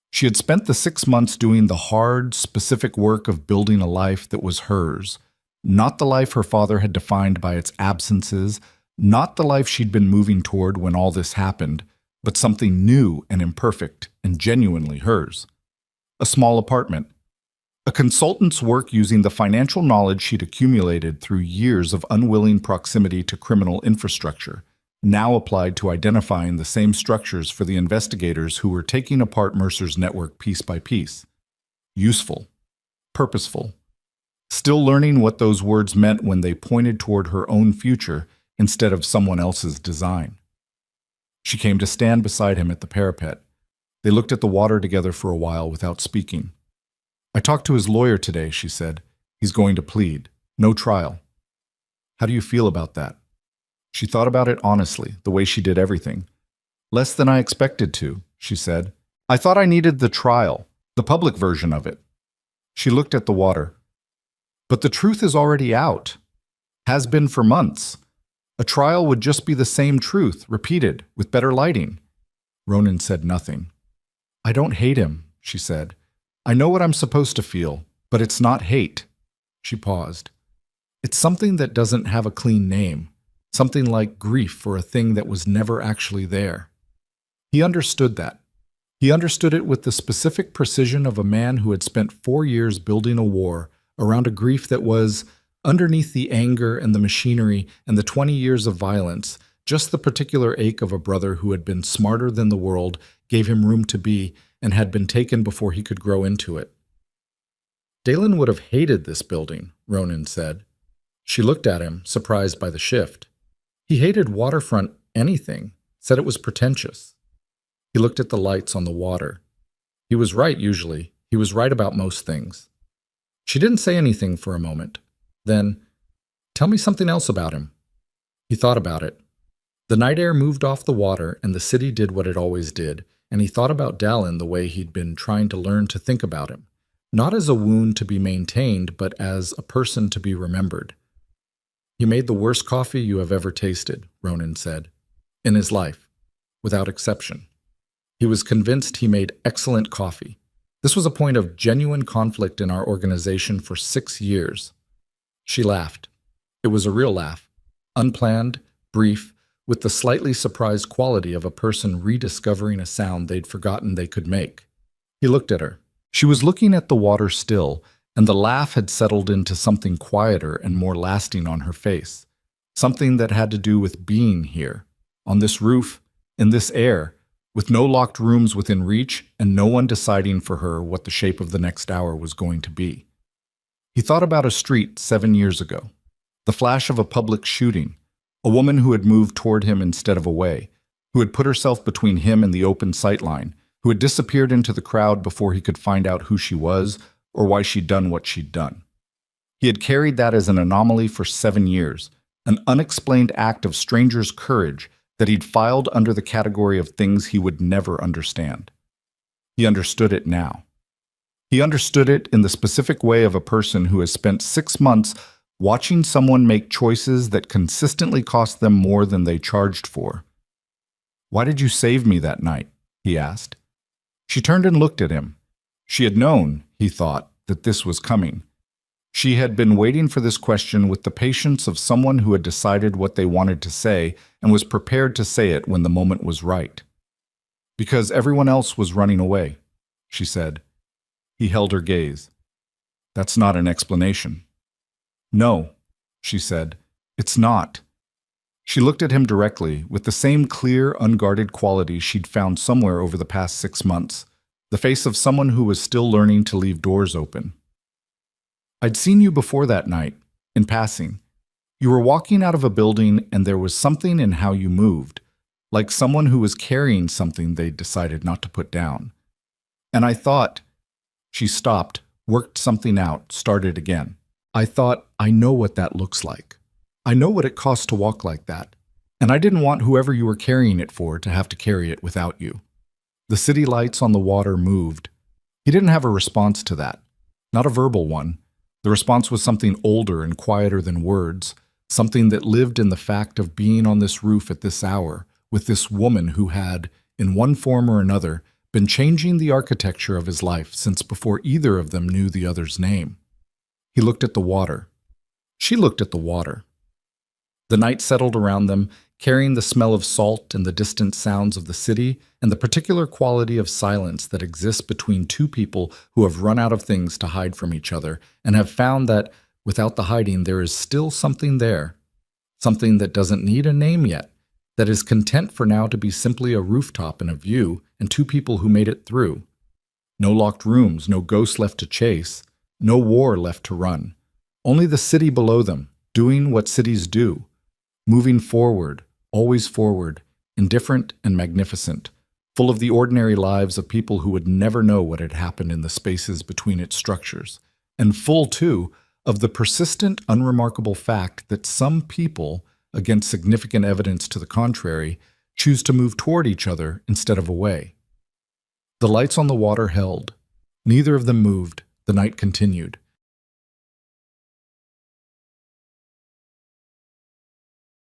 She had spent the 6 months doing the hard, specific work of building a life that was hers, not the life her father had defined by its absences, not the life she'd been moving toward when all this happened, but something new and imperfect and genuinely hers. A small apartment, A consultant's work using the financial knowledge she'd accumulated through years of unwilling proximity to criminal infrastructure, now applied to identifying the same structures for the investigators who were taking apart Mercer's network piece by piece. Useful. Purposeful. Still learning what those words meant when they pointed toward her own future instead of someone else's design. She came to stand beside him at the parapet. They looked at the water together for a while without speaking. "I talked to his lawyer today," she said. "He's going to plead. No trial." "How do you feel about that?" She thought about it honestly, the way she did everything. "Less than I expected to," she said. "I thought I needed the trial, the public version of it." She looked at the water. "But the truth is already out. Has been for months. A trial would just be the same truth, repeated, with better lighting." Ronan said nothing. "I don't hate him," she said. "I know what I'm supposed to feel, but it's not hate." She paused. "It's something that doesn't have a clean name, something like grief for a thing that was never actually there." He understood that. He understood it with the specific precision of a man who had spent 4 years building a war around a grief that was, underneath the anger and the machinery and the 20 years of violence, just the particular ache of a brother who had been smarter than the world gave him room to be and had been taken before he could grow into it. "Dalen would have hated this building," Ronan said. She looked at him, surprised by the shift. He hated waterfront anything, said it was pretentious. He looked at the lights on the water. He was right usually. He was right about most things. She didn't say anything for a moment. Then, "Tell me something else about him." He thought about it. The night air moved off the water and the city did what it always did, and he thought about Dallin the way he'd been trying to learn to think about him, not as a wound to be maintained, but as a person to be remembered. "He made the worst coffee you have ever tasted," Ronan said, "in his life, without exception. He was convinced he made excellent coffee. This was a point of genuine conflict in our organization for 6 years. She laughed. It was a real laugh, unplanned, brief, with the slightly surprised quality of a person rediscovering a sound they'd forgotten they could make. He looked at her. She was looking at the water still, and the laugh had settled into something quieter and more lasting on her face, something that had to do with being here, on this roof, in this air, with no locked rooms within reach and no one deciding for her what the shape of the next hour was going to be. He thought about a street 7 years ago, the flash of a public shooting, a woman who had moved toward him instead of away, who had put herself between him and the open sightline, who had disappeared into the crowd before he could find out who she was or why she'd done what she'd done. He had carried that as an anomaly for 7 years, an unexplained act of stranger's courage that he'd filed under the category of things he would never understand. He understood it now. He understood it in the specific way of a person who has spent 6 months watching someone make choices that consistently cost them more than they charged for. "Why did you save me that night?" he asked. She turned and looked at him. She had known, he thought, that this was coming. She had been waiting for this question with the patience of someone who had decided what they wanted to say and was prepared to say it when the moment was right. "Because everyone else was running away," she said. He held her gaze. "That's not an explanation." "No," she said, "it's not." She looked at him directly, with the same clear, unguarded quality she'd found somewhere over the past 6 months, the face of someone who was still learning to leave doors open. "I'd seen you before that night, in passing. You were walking out of a building and there was something in how you moved, like someone who was carrying something they'd decided not to put down. And I thought..." She stopped, worked something out, started again. "I thought, I know what that looks like. I know what it costs to walk like that. And I didn't want whoever you were carrying it for to have to carry it without you." The city lights on the water moved. He didn't have a response to that, not a verbal one. The response was something older and quieter than words, something that lived in the fact of being on this roof at this hour with this woman who had, in one form or another, been changing the architecture of his life since before either of them knew the other's name. He looked at the water. She looked at the water. The night settled around them, carrying the smell of salt and the distant sounds of the city, and the particular quality of silence that exists between two people who have run out of things to hide from each other and have found that, without the hiding, there is still something there, something that doesn't need a name yet, that is content for now to be simply a rooftop and a view, and two people who made it through. No locked rooms, no ghosts left to chase, no war left to run. Only the city below them, doing what cities do, moving forward, always forward, indifferent and magnificent, full of the ordinary lives of people who would never know what had happened in the spaces between its structures, and full, too, of the persistent, unremarkable fact that some people, against significant evidence to the contrary, choose to move toward each other instead of away. The lights on the water held. Neither of them moved. The night continued.